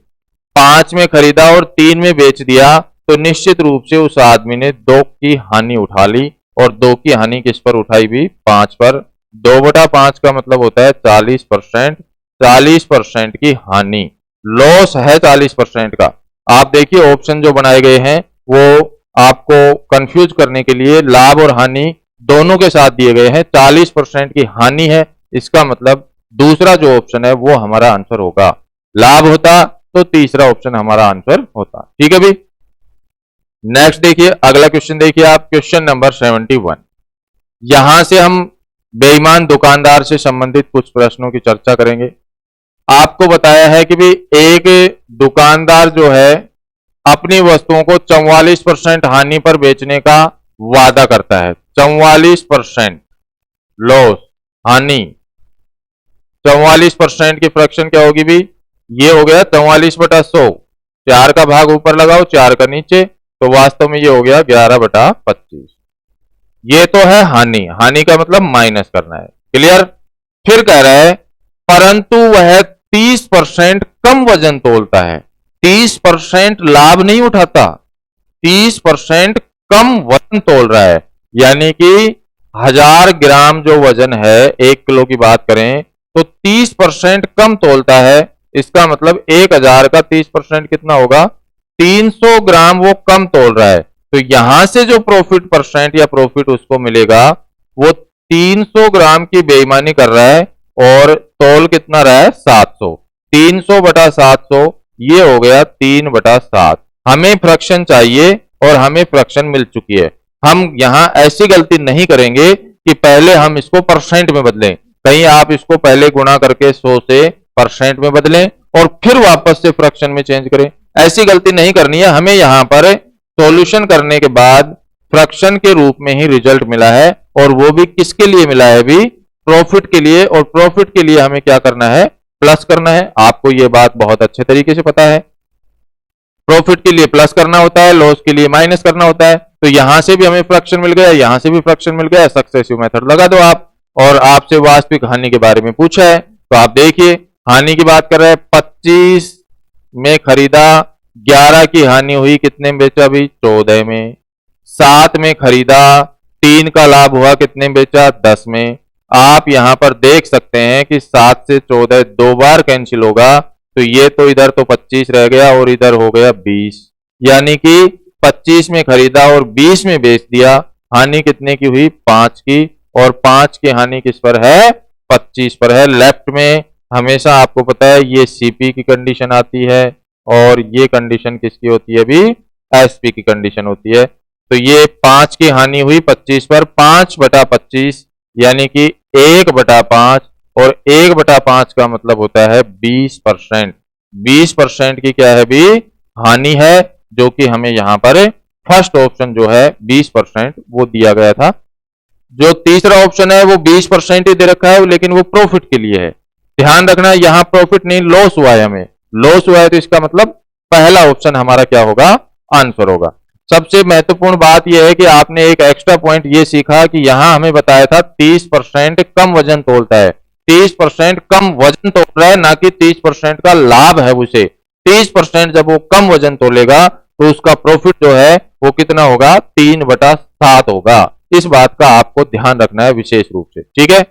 5 में खरीदा और 3 में बेच दिया, तो निश्चित रूप से उस आदमी ने 2 की हानि उठा ली, और 2 की हानि किस पर उठाई भी? 5 पर। 2/5 का मतलब होता है 40%। 40% की हानि, लॉस है 40% का। आप देखिए ऑप्शन जो बनाए गए हैं वो आपको कंफ्यूज करने के लिए लाभ और हानि दोनों के साथ दिए गए हैं। 40% की हानि है, इसका मतलब दूसरा जो ऑप्शन है वो हमारा आंसर होगा। लाभ होता तो तीसरा ऑप्शन हमारा आंसर होता। ठीक है भी। नेक्स्ट देखिए, अगला क्वेश्चन देखिए आप, क्वेश्चन नंबर 71। यहां से हम बेईमान दुकानदार से संबंधित कुछ प्रश्नों की चर्चा करेंगे। आपको बताया है कि भी एक दुकानदार जो है अपनी वस्तुओं को 44% हानि पर बेचने का वादा करता है। 44% लॉस, हानि। 44% की फ्रैक्शन क्या होगी भी? ये हो गया 44/100। 4 का भाग ऊपर लगाओ, 4 का नीचे, तो वास्तव में ये हो गया 11/25। ये तो है हानि। हानि का मतलब माइनस करना है। क्लियर। फिर कह रहा है परंतु वह 30% कम वजन तोलता है। 30% लाभ नहीं उठाता, 30% कम वजन तोल रहा है। यानी कि 1000 ग्राम जो वजन है, 1 किलो की बात करें तो 30% कम तोलता है। इसका मतलब 1000 का 30% कितना होगा? 300 ग्राम वो कम तोल रहा है। तो यहां से जो प्रॉफिट परसेंट या प्रॉफिट उसको मिलेगा वो 300 ग्राम की बेईमानी कर रहा है और तोल कितना रहा है? 700। 300/700 ये हो गया 3/7। हमें फ्रैक्शन चाहिए और हमें फ्रैक्शन मिल चुकी है। हम यहां ऐसी गलती नहीं करेंगे कि पहले हम इसको परसेंट में बदलें। कहीं आप इसको पहले गुणा करके 100 से परसेंट में बदलें और फिर वापस से फ्रैक्शन में चेंज करें। ऐसी गलती नहीं करनी है। हमें यहां पर सॉल्यूशन करने के बाद फ्रैक्शन के रूप में ही रिजल्ट मिला है, और वो भी किसके लिए मिला है भी? प्रॉफिट के लिए। और प्रॉफिट के लिए हमें क्या करना है? प्लस करना है। आपको ये बात बहुत अच्छे तरीके से पता है। प्रॉफिट के लिए प्लस करना होता है, लॉस के लिए माइनस करना होता है। तो यहां से भी हमें फ्रैक्शन मिल गया, यहां से भी फ्रैक्शन मिल गया। सक्सेसिव मेथड लगा दो आप। और आपसे वास्तविक हानि के बारे में पूछा है, तो आप देखिए हानि की बात कर रहे हैं। 25 में खरीदा, 11 की हानि हुई, कितने में बेचा भी? 14 में। 7 में खरीदा, 3 का लाभ हुआ, कितने में बेचा? 10 में। आप यहां पर देख सकते हैं कि 7 से 14 2 बार कैंसिल होगा, तो ये तो इधर तो 25 रह गया और इधर हो गया 20। यानी कि 25 में खरीदा और 20 में बेच दिया। हानि कितने की हुई? 5 की। और 5 की हानि किस पर है? 25 पर है। लेफ्ट में हमेशा आपको पता है ये सीपी की कंडीशन आती है और ये कंडीशन किसकी होती है भी? एसपी की कंडीशन होती है। तो ये 5 की हानि हुई 25 पर। 5/25 यानी कि 1/5, और 1/5 का मतलब होता है 20%। 20% की क्या है भी? हानि है, जो कि हमें यहां पर फर्स्ट ऑप्शन जो है 20% वो दिया गया था। जो तीसरा ऑप्शन है वो 20% ही दे रखा है, लेकिन वो प्रॉफिट के लिए है। ध्यान रखना यहां प्रॉफिट नहीं, लॉस हुआ है। हमें लॉस हुआ है, तो इसका मतलब पहला ऑप्शन हमारा क्या होगा? आंसर होगा। सबसे महत्वपूर्ण बात यह है कि आपने एक एक्स्ट्रा पॉइंट ये सीखा कि यहां हमें बताया था 30% कम वजन तोलता है। 30% कम वजन तोल रहा है, ना कि 30% का लाभ है उसे। 30% जब वो कम वजन तोलेगा तो उसका प्रॉफिट जो है वो कितना होगा? 3/7 होगा। इस बात का आपको ध्यान रखना है विशेष रूप से। ठीक है।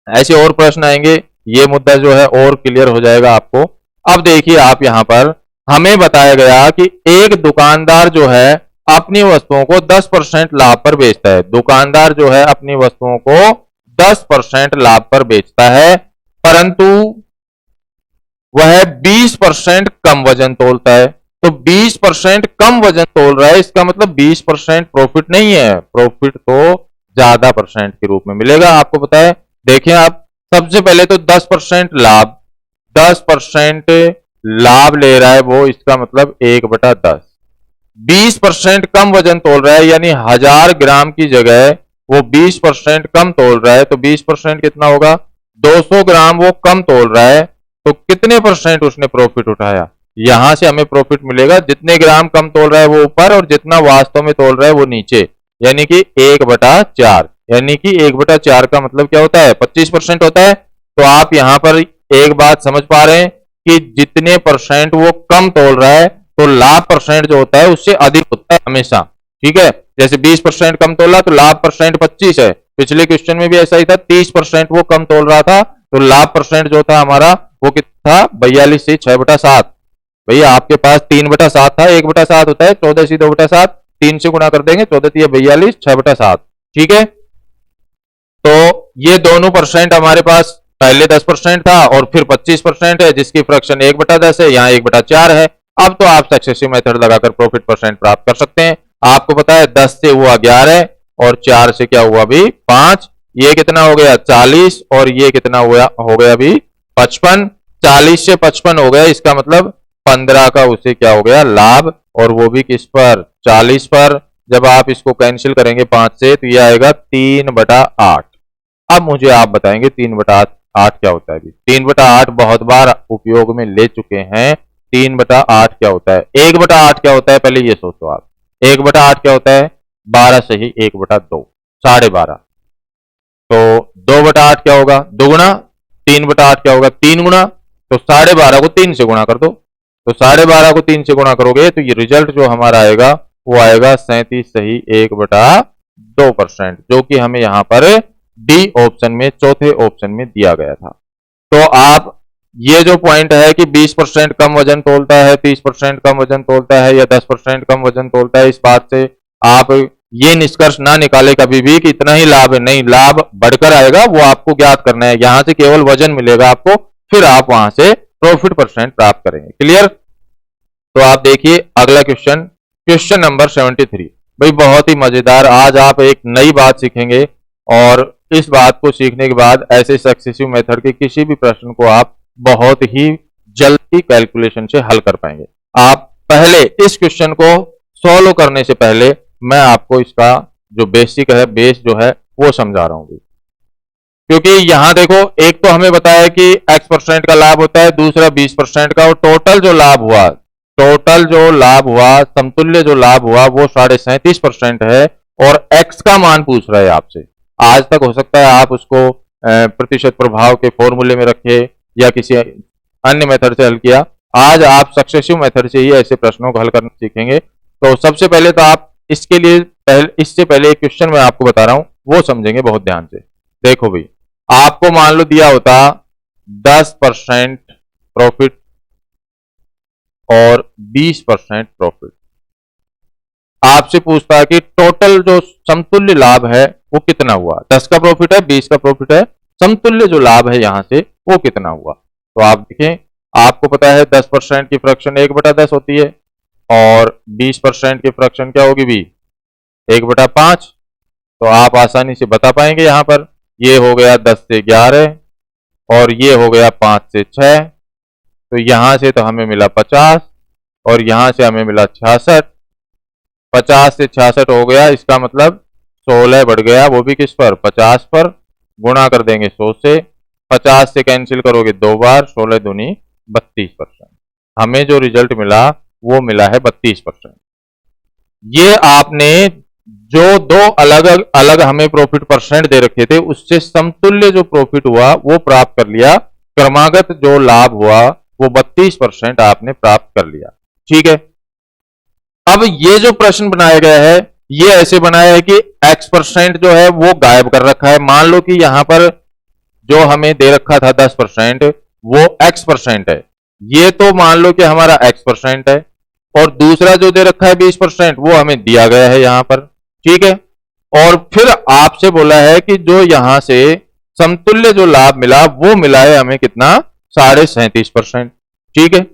ऐसे और प्रश्न आएंगे, ये मुद्दा जो है और क्लियर हो जाएगा आपको। अब देखिए आप यहां पर हमें बताया गया कि एक दुकानदार जो है अपनी वस्तुओं को 10% लाभ पर बेचता है। दुकानदार जो है अपनी वस्तुओं को 10% लाभ पर बेचता है। परंतु वह 20% कम वजन तोलता है। तो 20% कम वजन तोल रहा है, इसका मतलब 20% प्रॉफिट नहीं है, प्रॉफिट तो ज्यादा परसेंट के रूप में मिलेगा। आपको पता है, देखें आप, सबसे पहले तो 10% लाभ, 10% लाभ ले रहा है वो, इसका मतलब 1/10। 20% कम वजन तोल रहा है, यानी 1000 ग्राम की जगह वो 20% कम तोल रहा है, तो 20% कितना होगा, 200 ग्राम वो कम तोल रहा है। तो कितने परसेंट उसने प्रॉफिट उठाया, यहां से हमें प्रॉफिट मिलेगा, जितने ग्राम कम तोल रहा है वो ऊपर और जितना वास्तव में तोल रहा है वो नीचे, यानी कि 1/4। यानी कि 1/4 का मतलब क्या होता है, 25% होता है। तो आप यहां पर एक बात समझ पा रहे हैं कि जितने परसेंट वो कम तोल रहा है, तो लाभ परसेंट जो होता है उससे अधिक होता है हमेशा। ठीक है, जैसे 20% कम तोला तो लाभ परसेंट 25 है। पिछले क्वेश्चन में भी ऐसा ही था, 30% वो कम तोल रहा था, तो लाभ परसेंट जो था हमारा वो कितना था, 42 से 6/7। भैया आपके पास 3/7 था, 1/7 होता है, 14 से 2/7, 3 से गुणा कर देंगे, 14 42, 6/7। ठीक है, तो ये दोनों परसेंट हमारे पास पहले 10% था और फिर 25% है, जिसकी फ्रैक्शन 1/10 है, यहाँ 1/4 है। अब तो आप सक्सेसिव मेथड लगाकर प्रॉफिट परसेंट प्राप्त कर सकते हैं। आपको पता है 10 से हुआ 11 और 4 से क्या हुआ भी 5, ये कितना हो गया 40 और ये कितना हुआ हो गया भी 55। 40 से 55 हो गया, इसका मतलब 15 का उसे क्या हो गया लाभ, और वो भी किस पर, 40 पर। जब आप इसको कैंसिल करेंगे 5 से तो ये आएगा 3/8। अब मुझे आप बताएंगे 3/8 क्या होता है। 3/8 बहुत बार उपयोग में ले चुके हैं। 3/8 क्या होता है, 1/8 क्या होता है, पहले ये सोचो आप। 1/8 क्या होता है, 12 से ही 1/2, 12.5। तो 2/8 क्या होगा, 2 गुना। 3/8 क्या होगा, 3 गुना। तो 12.5 को 3 से गुणा कर दो। तो 12.5 को 3 से गुणा करोगे तो ये रिजल्ट जो हमारा आएगा वो आएगा 37 सही 1/2%, जो कि हमें यहां पर डी ऑप्शन में, चौथे ऑप्शन में दिया गया था। तो आप ये जो पॉइंट है कि 20% कम वजन तोलता है, 30% कम वजन तोलता है या 10% कम वजन तोलता है, इस बात से आप ये निष्कर्ष ना निकाले कभी भी कि इतना ही लाभ है, नहीं, लाभ बढ़कर आएगा, वो आपको ज्ञात करना है। यहां से केवल वजन मिलेगा आपको, फिर आप वहां से प्रॉफिट परसेंट प्राप्त करेंगे। क्लियर? तो आप देखिए अगला क्वेश्चन, क्वेश्चन नंबर 73। भाई बहुत ही मजेदार, आज आप एक नई बात सीखेंगे और इस बात को सीखने के बाद ऐसे सक्सेसिव मेथड के किसी भी प्रश्न को आप बहुत ही जल्दी कैलकुलेशन से हल कर पाएंगे। आप पहले इस क्वेश्चन को सॉल्व करने से पहले मैं आपको इसका जो बेसिक है, बेस जो है वो समझा रहा हूं। क्योंकि यहां देखो, एक तो हमें बताया कि x% का लाभ होता है, दूसरा 20% का, और टोटल जो लाभ हुआ, समतुल्य जो लाभ हुआ वो 37.5% है, और x का मान पूछ रहा है आपसे। आज तक हो सकता है आप उसको प्रतिशत प्रभाव के फॉर्मूले में रखे या किसी अन्य मेथड से हल किया। आज आप सक्सेसिव मेथड से ही ऐसे प्रश्नों को हल करना सीखेंगे। तो सबसे पहले तो आप इसके लिए इससे पहले एक क्वेश्चन मैं आपको बता रहा हूं, वो समझेंगे बहुत ध्यान से। देखो भाई, आपको मान लो दिया होता 10% प्रॉफिट और 20% प्रॉफिट, आपसे पूछता है कि टोटल जो समतुल्य लाभ है वो कितना हुआ। 10 का प्रॉफिट है, 20 का प्रॉफिट है, समतुल्य जो लाभ है यहां से वो कितना हुआ। तो आप देखें, आपको पता है 10% की फ्रैक्शन 1/10 होती है और 20% की फ्रैक्शन क्या होगी भी 1/5। तो आप आसानी से बता पाएंगे, यहां पर ये हो गया 10 से 11 और ये हो गया 5 से 6। तो यहां से तो हमें मिला 50 और यहां से हमें मिला 66। 50 से 66 हो गया, इसका मतलब 16 बढ़ गया, वो भी किस पर, 50 पर। गुणा कर देंगे 100 से, 50 से कैंसिल करोगे 2 बार, 16 दूनी 32%। हमें जो रिजल्ट मिला वो मिला है 32%। ये आपने जो दो अलग अलग हमें प्रॉफिट परसेंट दे रखे थे, उससे समतुल्य जो प्रॉफिट हुआ वो प्राप्त कर लिया। क्रमागत जो लाभ हुआ वो 32% आपने प्राप्त कर लिया। ठीक है, अब ये जो प्रश्न बनाया गया है ये ऐसे बनाया है कि x% जो है वो गायब कर रखा है। मान लो कि यहां पर जो हमें दे रखा था 10% वो x% है, ये तो मान लो कि हमारा x% है, और दूसरा जो दे रखा है 20% वो हमें दिया गया है यहां पर। ठीक है, और फिर आपसे बोला है कि जो यहां से समतुल्य जो लाभ मिला वो मिला है हमें कितना, 37.5%। ठीक है,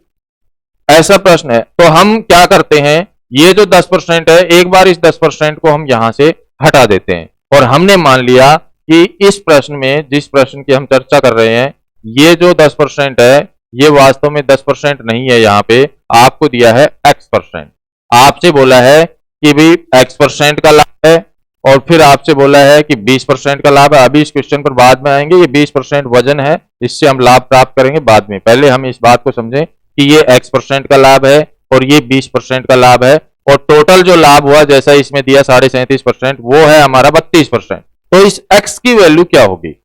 ऐसा प्रश्न है। तो हम क्या करते हैं, ये जो 10% है, एक बार इस 10% को हम यहां से हटा देते हैं और हमने मान लिया कि इस प्रश्न में, जिस प्रश्न की हम चर्चा कर रहे हैं, ये जो 10% है ये वास्तव में 10% नहीं है। यहाँ पे आपको दिया है x%। आपसे बोला है कि भाई x% का लाभ है और फिर आपसे बोला है कि 20% का लाभ है। अभी इस क्वेश्चन पर बाद में आएंगे। ये 20% वजन है, इससे हम लाभ प्राप्त करेंगे बाद में। पहले हम इस बात को समझें कि ये x% का लाभ है और ये 20% का लाभ है और टोटल जो लाभ हुआ जैसा इसमें दिया 37.5%, वो है हमारा 32%। तो इस x की वैल्यू क्या होगी,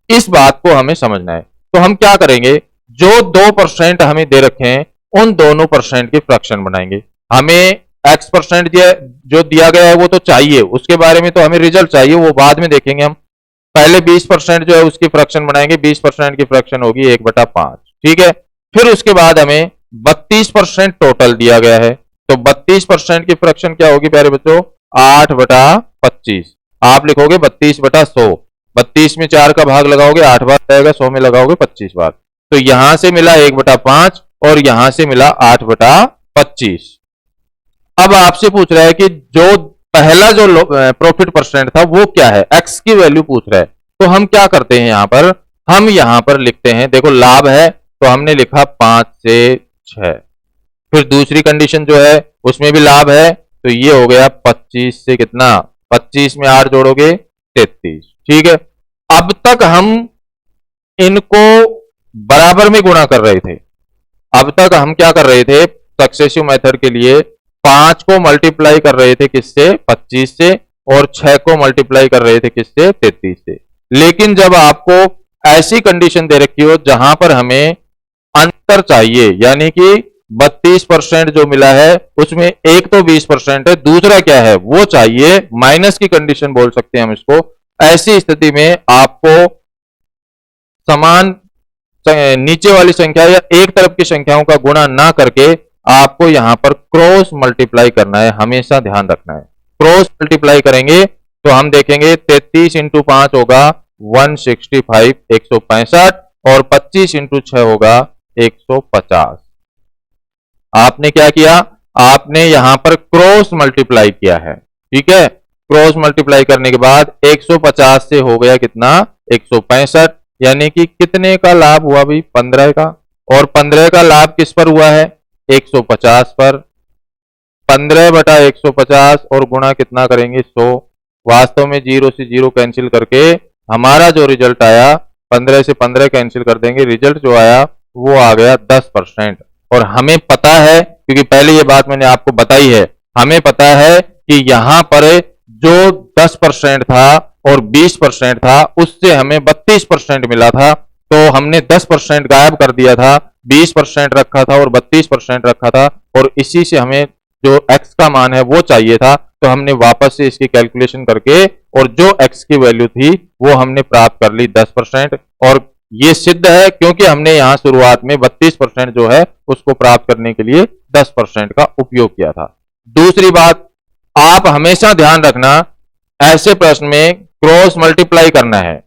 इस बात को हमें समझना है। तो हम क्या करेंगे, जो 2% हमें दे रखे हैं उन दोनों परसेंट की फ्रैक्शन बनाएंगे। हमें x% जो दिया गया है वो तो चाहिए, उसके बारे में तो हमें रिजल्ट चाहिए, वो बाद में देखेंगे हम। पहले 20% जो है उसकी फ्रैक्शन बनाएंगे। 20% की फ्रैक्शन होगी 1/5। ठीक है, फिर उसके बाद हमें 32% टोटल दिया गया है। तो 32% की फ्रैक्शन क्या होगी प्यारे बच्चों, 8/25। आप लिखोगे 32/100। 32 में 4 का भाग लगाओगे 8 बार रहेगा, 100 में लगाओगे 25 बार। तो यहां से मिला 1/5 और यहां से मिला 8/25। अब आपसे पूछ रहा है कि जो पहला जो प्रॉफिट परसेंट था वो क्या है, एक्स की वैल्यू पूछ रहा है। तो हम क्या करते हैं, हम यहां पर लिखते हैं, देखो लाभ है तो हमने लिखा 5 से 6। फिर दूसरी कंडीशन जो है उसमें भी लाभ है, तो ये हो गया 25 से कितना, 25 में 8 जोड़ोगे 33। ठीक है, अब तक हम इनको बराबर में गुणा कर रहे थे। अब तक हम क्या कर रहे थे, सक्सेसिव मेथड के लिए 5 को मल्टीप्लाई कर रहे थे किससे, 25 से, और 6 को मल्टीप्लाई कर रहे थे किससे, 33 से। लेकिन जब आपको ऐसी कंडीशन दे रखी हो जहां पर हमें अंतर चाहिए, यानी कि 32% जो मिला है उसमें एक तो 20% है, दूसरा क्या है वो चाहिए, माइनस की कंडीशन बोल सकते हैं हम इसको। ऐसी स्थिति में आपको समान नीचे वाली संख्या या एक तरफ की संख्याओं का गुणा ना करके आपको यहां पर क्रॉस मल्टीप्लाई करना है, हमेशा ध्यान रखना है। क्रॉस मल्टीप्लाई करेंगे तो हम देखेंगे 33 इंटू 5 होगा 165 165, और 25 इंटू 6 होगा 150। आपने क्या किया, आपने यहां पर क्रॉस मल्टीप्लाई किया है। ठीक है, क्रॉस मल्टीप्लाई करने के बाद 150 से हो गया कितना, 165, यानी कि कितने का लाभ हुआ भाई, 15 का। और 15 का लाभ किस पर हुआ है, 150 पर। 15/150 और गुणा कितना करेंगे, 100। वास्तव में 0 से 0 कैंसिल करके हमारा जो रिजल्ट आया, 15 से 15 कैंसिल कर देंगे, रिजल्ट जो आया वो आ गया 10%। और हमें पता है, क्योंकि पहले ये बात मैंने आपको बताई है, हमें पता है कि यहां पर जो 10% था और 20% था उससे हमें 32% मिला था। तो हमने 10% गायब कर दिया था, 20% रखा था और 32% रखा था, और इसी से हमें जो x का मान है वो चाहिए था। तो हमने वापस से इसकी कैलकुलेशन करके और जो x की वैल्यू थी वो हमने प्राप्त कर ली 10%। और ये सिद्ध है क्योंकि हमने यहां शुरुआत में 32% जो है उसको प्राप्त करने के लिए 10% का उपयोग किया था। दूसरी बात, आप हमेशा ध्यान रखना, ऐसे प्रश्न में क्रॉस मल्टीप्लाई करना है,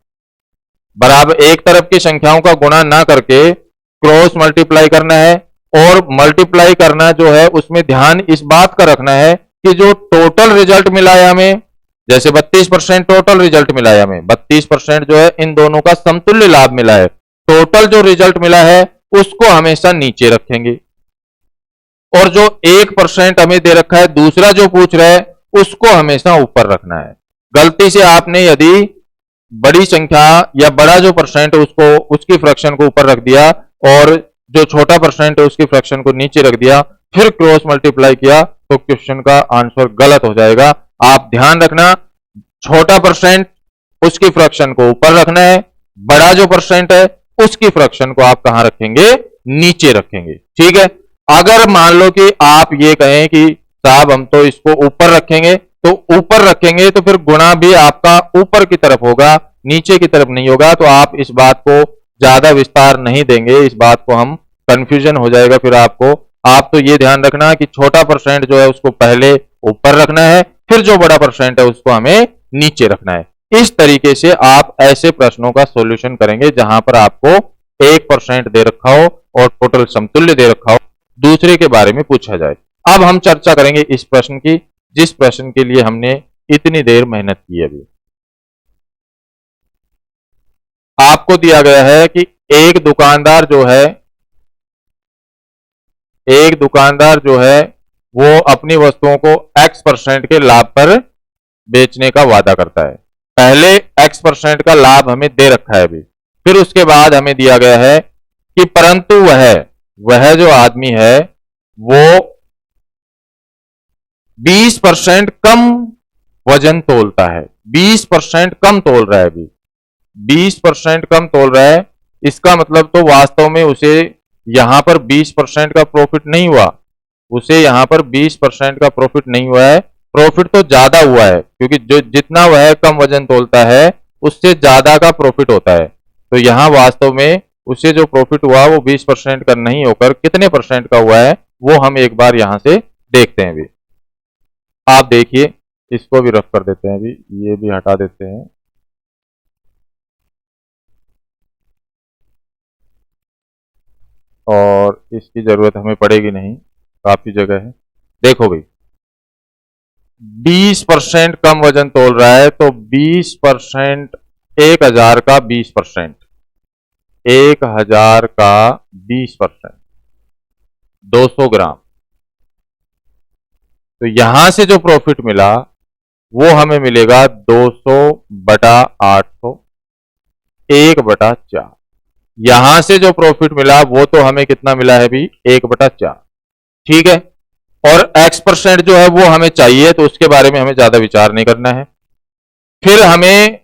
बराबर एक तरफ की संख्याओं का गुणा ना करके क्रॉस मल्टीप्लाई करना है। और मल्टीप्लाई करना जो है उसमें ध्यान इस बात का रखना है कि जो टोटल रिजल्ट मिला है हमें, जैसे 32% टोटल रिजल्ट मिला है हमें, 32% जो है इन दोनों का समतुल्य लाभ मिला है, टोटल जो रिजल्ट मिला है उसको हमेशा नीचे रखेंगे। और जो 1% हमें दे रखा है, दूसरा जो पूछ रहा है, उसको हमेशा ऊपर रखना है। गलती से आपने यदि बड़ी संख्या या बड़ा जो परसेंट है उसको, उसकी फ्रैक्शन को ऊपर रख दिया और जो छोटा परसेंट है उसकी फ्रैक्शन को नीचे रख दिया, फिर क्रॉस मल्टीप्लाई किया, तो क्वेश्चन का आंसर गलत हो जाएगा। आप ध्यान रखना, छोटा परसेंट उसकी फ्रैक्शन को ऊपर रखना है, बड़ा जो परसेंट है उसकी फ्रैक्शन को आप कहां रखेंगे, नीचे रखेंगे। ठीक है, अगर मान लो कि आप ये कहें कि साहब हम तो इसको ऊपर रखेंगे, तो ऊपर रखेंगे तो फिर गुणा भी आपका ऊपर की तरफ होगा, नीचे की तरफ नहीं होगा। तो आप इस बात को ज्यादा विस्तार नहीं देंगे, इस बात को हम, कंफ्यूजन हो जाएगा फिर आपको। आप तो ये ध्यान रखना कि छोटा परसेंट जो है उसको पहले ऊपर रखना है, फिर जो बड़ा परसेंट है उसको हमें नीचे रखना है। इस तरीके से आप ऐसे प्रश्नों का सॉल्यूशन करेंगे जहां पर आपको 1% दे रखा हो और टोटल समतुल्य दे रखा हो, दूसरे के बारे में पूछा जाए। अब हम चर्चा करेंगे इस प्रश्न की, जिस प्रश्न के लिए हमने इतनी देर मेहनत की। अभी आपको दिया गया है कि एक दुकानदार जो है वो अपनी वस्तुओं को X% के लाभ पर बेचने का वादा करता है। पहले X% का लाभ हमें दे रखा है अभी, फिर उसके बाद हमें दिया गया है कि परंतु वह जो आदमी है वो 20% कम वजन तोलता है। 20% कम तोल रहा है, अभी 20% कम तोल रहा है। इसका मतलब तो वास्तव में उसे यहां पर 20% का प्रॉफिट नहीं हुआ, उसे यहां पर 20% का प्रॉफिट नहीं हुआ है, प्रॉफिट तो ज्यादा हुआ है, क्योंकि जो जितना वह कम वजन तोलता है उससे ज्यादा का प्रॉफिट होता है। तो यहां वास्तव में उसे जो प्रॉफिट हुआ वो 20% का नहीं होकर कितने परसेंट का हुआ है, वो हम एक बार यहां से देखते हैं। अभी आप देखिए, इसको भी रफ कर देते हैं, अभी ये भी हटा देते हैं। और इसकी जरूरत हमें पड़ेगी नहीं, काफी जगह है। देखो भाई, 20% कम वजन तोल रहा है, तो 20% 1000 का 20%, 1000 का 20%, 200 ग्राम। तो यहां से जो प्रॉफिट मिला वो हमें मिलेगा 200 बटा 800, 1/4। यहां से जो प्रॉफिट मिला वो तो हमें कितना मिला है भी, 1/4। ठीक है, और X% जो है वो हमें चाहिए, तो उसके बारे में हमें ज्यादा विचार नहीं करना है। फिर हमें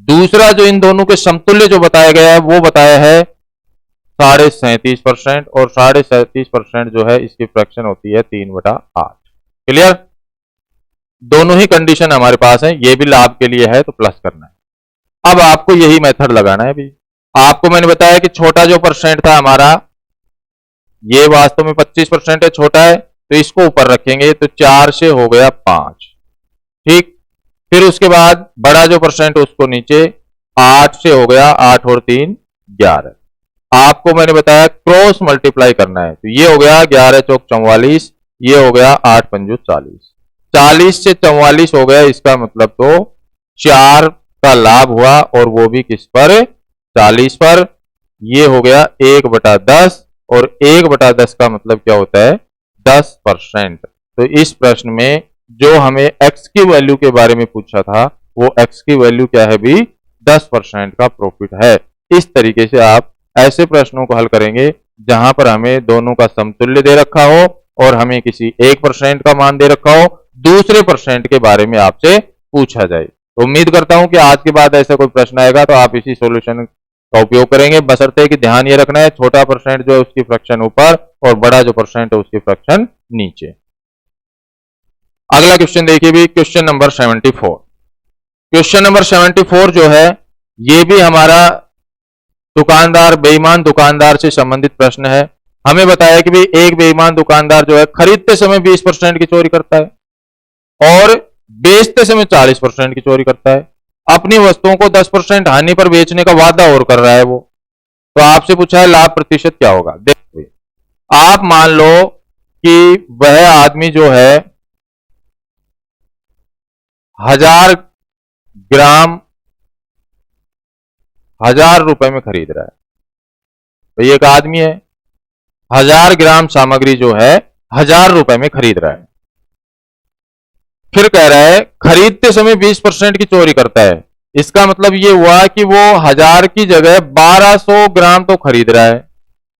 दूसरा जो इन दोनों के समतुल्य जो बताया गया है वो बताया है 37.5%, और 37.5% जो है इसकी फ्रैक्शन होती है 3/8। क्लियर? दोनों ही कंडीशन हमारे पास है, ये भी लाभ के लिए है तो प्लस करना है। अब आपको यही मेथड लगाना है। भी आपको मैंने बताया कि छोटा जो परसेंट था हमारा, ये वास्तव में 25% है, छोटा है, तो इसको ऊपर रखेंगे तो 4 से हो गया 5। ठीक, फिर उसके बाद बड़ा जो परसेंट उसको नीचे, 8 से हो गया 8 और 3 11। आपको मैंने बताया क्रॉस मल्टीप्लाई करना है, तो ये हो गया 11 चौक 44, ये हो गया 8 पंजू 40, 40 से 44 हो गया। इसका मतलब तो 4 का लाभ हुआ, और वो भी किस पर, 40 पर। ये हो गया 1/10, और 1/10 का मतलब क्या होता है, 10%। तो इस प्रश्न में जो हमें x की वैल्यू के बारे में पूछा था, वो x की वैल्यू क्या है भी, 10% का प्रॉफिट है। इस तरीके से आप ऐसे प्रश्नों को हल करेंगे जहां पर हमें दोनों का समतुल्य दे रखा हो और हमें किसी 1% का मान दे रखा हो, दूसरे परसेंट के बारे में आपसे पूछा जाए। तो उम्मीद करता हूं कि आज के बाद ऐसा कोई प्रश्न आएगा तो आप इसी सॉल्यूशन का उपयोग करेंगे, बशर्ते कि ध्यान ये रखना है छोटा परसेंट जो है उसकी फ्रैक्शन ऊपर और बड़ा जो परसेंट है उसकी फ्रैक्शन नीचे। अगला क्वेश्चन देखिए भी, क्वेश्चन नंबर 74। क्वेश्चन नंबर 74 जो है ये भी हमारा दुकानदार, बेईमान दुकानदार से संबंधित प्रश्न है। हमें बताया कि भाई एक बेईमान दुकानदार जो है खरीदते समय 20% की चोरी करता है और बेचते समय 40% की चोरी करता है। अपनी वस्तुओं को 10% हानि पर बेचने का वादा और कर रहा है वो। तो आपसे पूछा है लाभ प्रतिशत क्या होगा। देखो, आप मान लो कि वह आदमी जो है 1000 ग्राम 1000 रुपए में खरीद रहा है। तो ये एक आदमी है, 1000 ग्राम सामग्री जो है 1000 रुपए में खरीद रहा है। फिर कह रहा है खरीदते समय 20% की चोरी करता है। इसका मतलब ये हुआ कि वो 1000 की जगह 1200 ग्राम तो खरीद रहा है,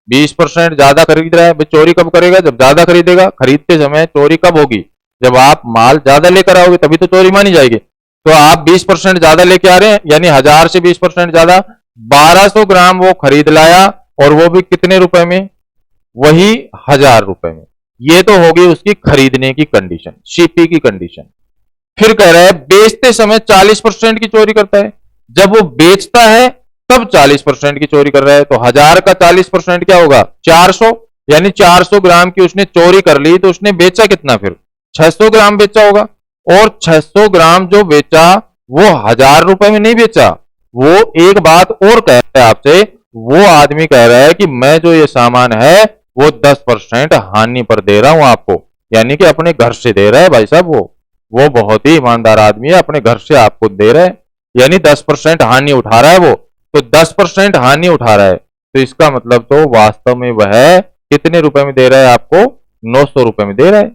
20% ज्यादा खरीद रहा है। भाई चोरी कब करेगा, जब ज्यादा खरीदेगा। खरीदते समय चोरी कब होगी, जब आप माल ज्यादा लेकर आओगे तभी तो चोरी मानी जाएगी। तो आप 20% ज्यादा लेके आ रहे हैं, यानी 1000 से 20% ज्यादा 1200 ग्राम वो खरीद लाया, और वो भी कितने रुपए में, वही 1000 रुपए में। ये तो होगी उसकी खरीदने की कंडीशन, सीपी की कंडीशन। फिर कह रहा है बेचते समय 40% की चोरी करता है। जब वो बेचता है तब 40% की चोरी कर रहा है। तो 1000 का 40% क्या होगा, 400, यानी 400 ग्राम की उसने चोरी कर ली, तो उसने बेचा कितना, फिर 600 ग्राम बेचा होगा। और 600 ग्राम जो बेचा वो 1000 रुपए में नहीं बेचा। वो एक बात और कह रहा है आपसे, वो आदमी कह रहा है कि मैं जो ये सामान है वो 10% हानि पर दे रहा हूं आपको, यानी कि अपने घर से दे रहा है भाई साहब। वो बहुत ही ईमानदार आदमी है, अपने घर से आपको दे रहा है, यानी 10% हानि उठा रहा है वो। तो 10% हानि उठा रहा है, तो इसका मतलब तो वास्तव में वह कितने रुपए में दे रहा है आपको? 900 रुपए में दे रहा है।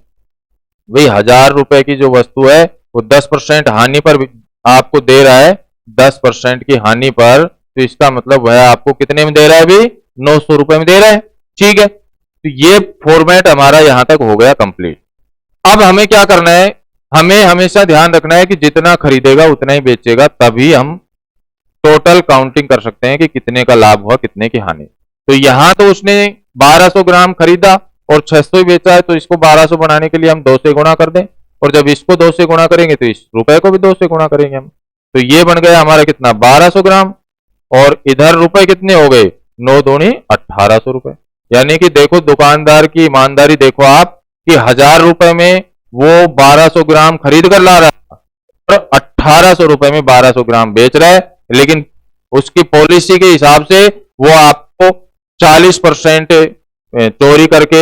भाई 1000 रुपए की जो वस्तु है वो 10% हानि पर आपको दे रहा है, 10% की हानि पर, तो इसका मतलब वह आपको कितने में दे रहा है भाई? 900 रुपए में दे रहा है। ठीक है, तो ये फॉर्मेट हमारा यहां तक हो गया कंप्लीट। अब हमें क्या करना है? हमें हमेशा ध्यान रखना है कि जितना खरीदेगा उतना ही बेचेगा, तभी हम टोटल काउंटिंग कर सकते हैं कि कितने का लाभ हुआ, कितने की हानि। तो यहां तो उसने 1200 ग्राम खरीदा और 600 ही बेचा है, तो इसको 1200 बनाने के लिए हम 2 से गुणा कर दें, और जब इसको 2 से गुणा करेंगे तो इस रुपए को भी 2 से गुणा करेंगे हम। तो ये बन गया हमारा कितना? 1200 ग्राम। और इधर रुपए कितने हो गए? 9 दूनी 1800 रुपए। यानी कि देखो दुकानदार की ईमानदारी देखो आप, कि 1000 रुपए में वो 1200 ग्राम खरीद कर ला रहा है और 1800 रुपए में 1200 ग्राम बेच रहा है, लेकिन उसकी पॉलिसी के हिसाब से वो आपको 40% चोरी करके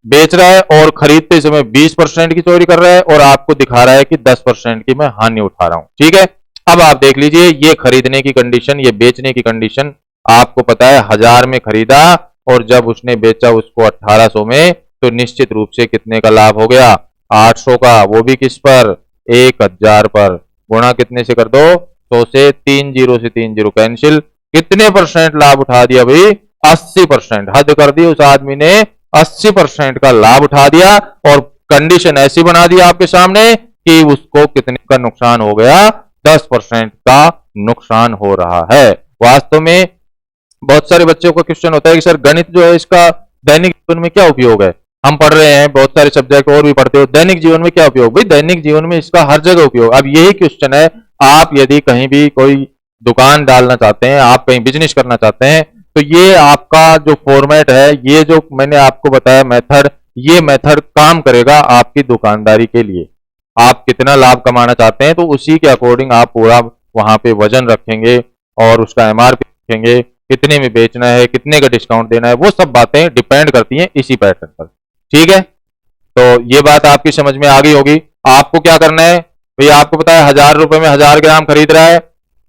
बेच रहा है और खरीदते समय 20% की चोरी कर रहा है, और आपको दिखा रहा है कि 10% की मैं हानि उठा रहा हूं। ठीक है, अब आप देख लीजिए, ये खरीदने की कंडीशन, ये बेचने की कंडीशन। आपको पता है 1000 में खरीदा और जब उसने बेचा उसको 1800 में, तो निश्चित रूप से कितने का लाभ हो गया? 800 का, वो भी किस पर? 1000 पर। गुणा कितने से कर दो? 100 से। 3 जीरो से 3 जीरो कैंसिल। कितने परसेंट लाभ उठा दिया भाई? 80%। हद कर दी उस आदमी ने, 80% का लाभ उठा दिया, और कंडीशन ऐसी बना दी आपके सामने कि उसको कितने का नुकसान हो गया? 10% का नुकसान हो रहा है। वास्तव में बहुत सारे बच्चों का क्वेश्चन होता है कि सर गणित जो है इसका दैनिक जीवन में क्या उपयोग है? हम पढ़ रहे हैं, बहुत सारे सब्जेक्ट और भी पढ़ते हो, दैनिक जीवन में क्या उपयोग? भाई दैनिक जीवन में इसका हर जगह उपयोग। अब यही क्वेश्चन है, आप यदि कहीं भी कोई दुकान डालना चाहते हैं, आप कहीं बिजनेस करना चाहते हैं, तो ये आपका जो फॉर्मेट है, ये जो मैंने आपको बताया मेथड, ये मेथड काम करेगा आपकी दुकानदारी के लिए। आप कितना लाभ कमाना चाहते हैं, तो उसी के अकॉर्डिंग आप पूरा वहां पे वजन रखेंगे और उसका एमआरपी रखेंगे, कितने में बेचना है, कितने का डिस्काउंट देना है, वो सब बातें डिपेंड करती हैं इसी पैटर्न पर। ठीक है, तो ये बात आपकी समझ में आ गई होगी। आपको क्या करना है भाई? आपको पता है 1000 रुपए में 1000 ग्राम खरीद रहा है,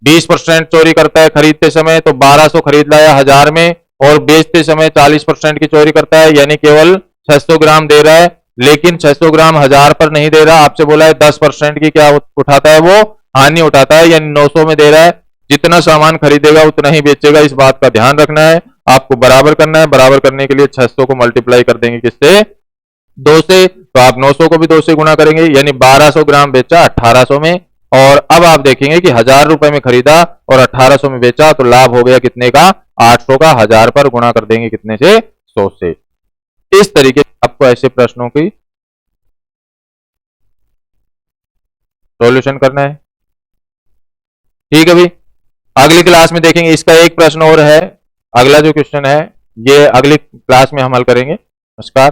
20% चोरी करता है खरीदते समय, तो 1200 खरीद लाया 1000 में, और बेचते समय 40% की चोरी करता है, यानी केवल 600 ग्राम दे रहा है। लेकिन 600 ग्राम 1000 पर नहीं दे रहा, आपसे बोला है 10% की क्या उठाता है? वो हानि उठाता है, यानी 900 में दे रहा है। जितना सामान खरीदेगा उतना ही बेचेगा, इस बात का ध्यान रखना है। आपको बराबर करना है, बराबर करने के लिए 600 को मल्टीप्लाई कर देंगे किससे? 2 से। तो आप 900 को भी 2 से गुणा करेंगे, यानी 1200 ग्राम बेचा 1800 में। और अब आप देखेंगे कि 1000 रुपए में खरीदा और 1800 में बेचा, तो लाभ हो गया कितने का? 800 का। 1000 पर गुणा कर देंगे कितने से? 100 से। इस तरीके से आपको ऐसे प्रश्नों की सॉल्यूशन करना है। ठीक है भाई, अगली क्लास में देखेंगे। इसका एक प्रश्न और है, अगला जो क्वेश्चन है ये अगली क्लास में हम हल करेंगे। नमस्कार।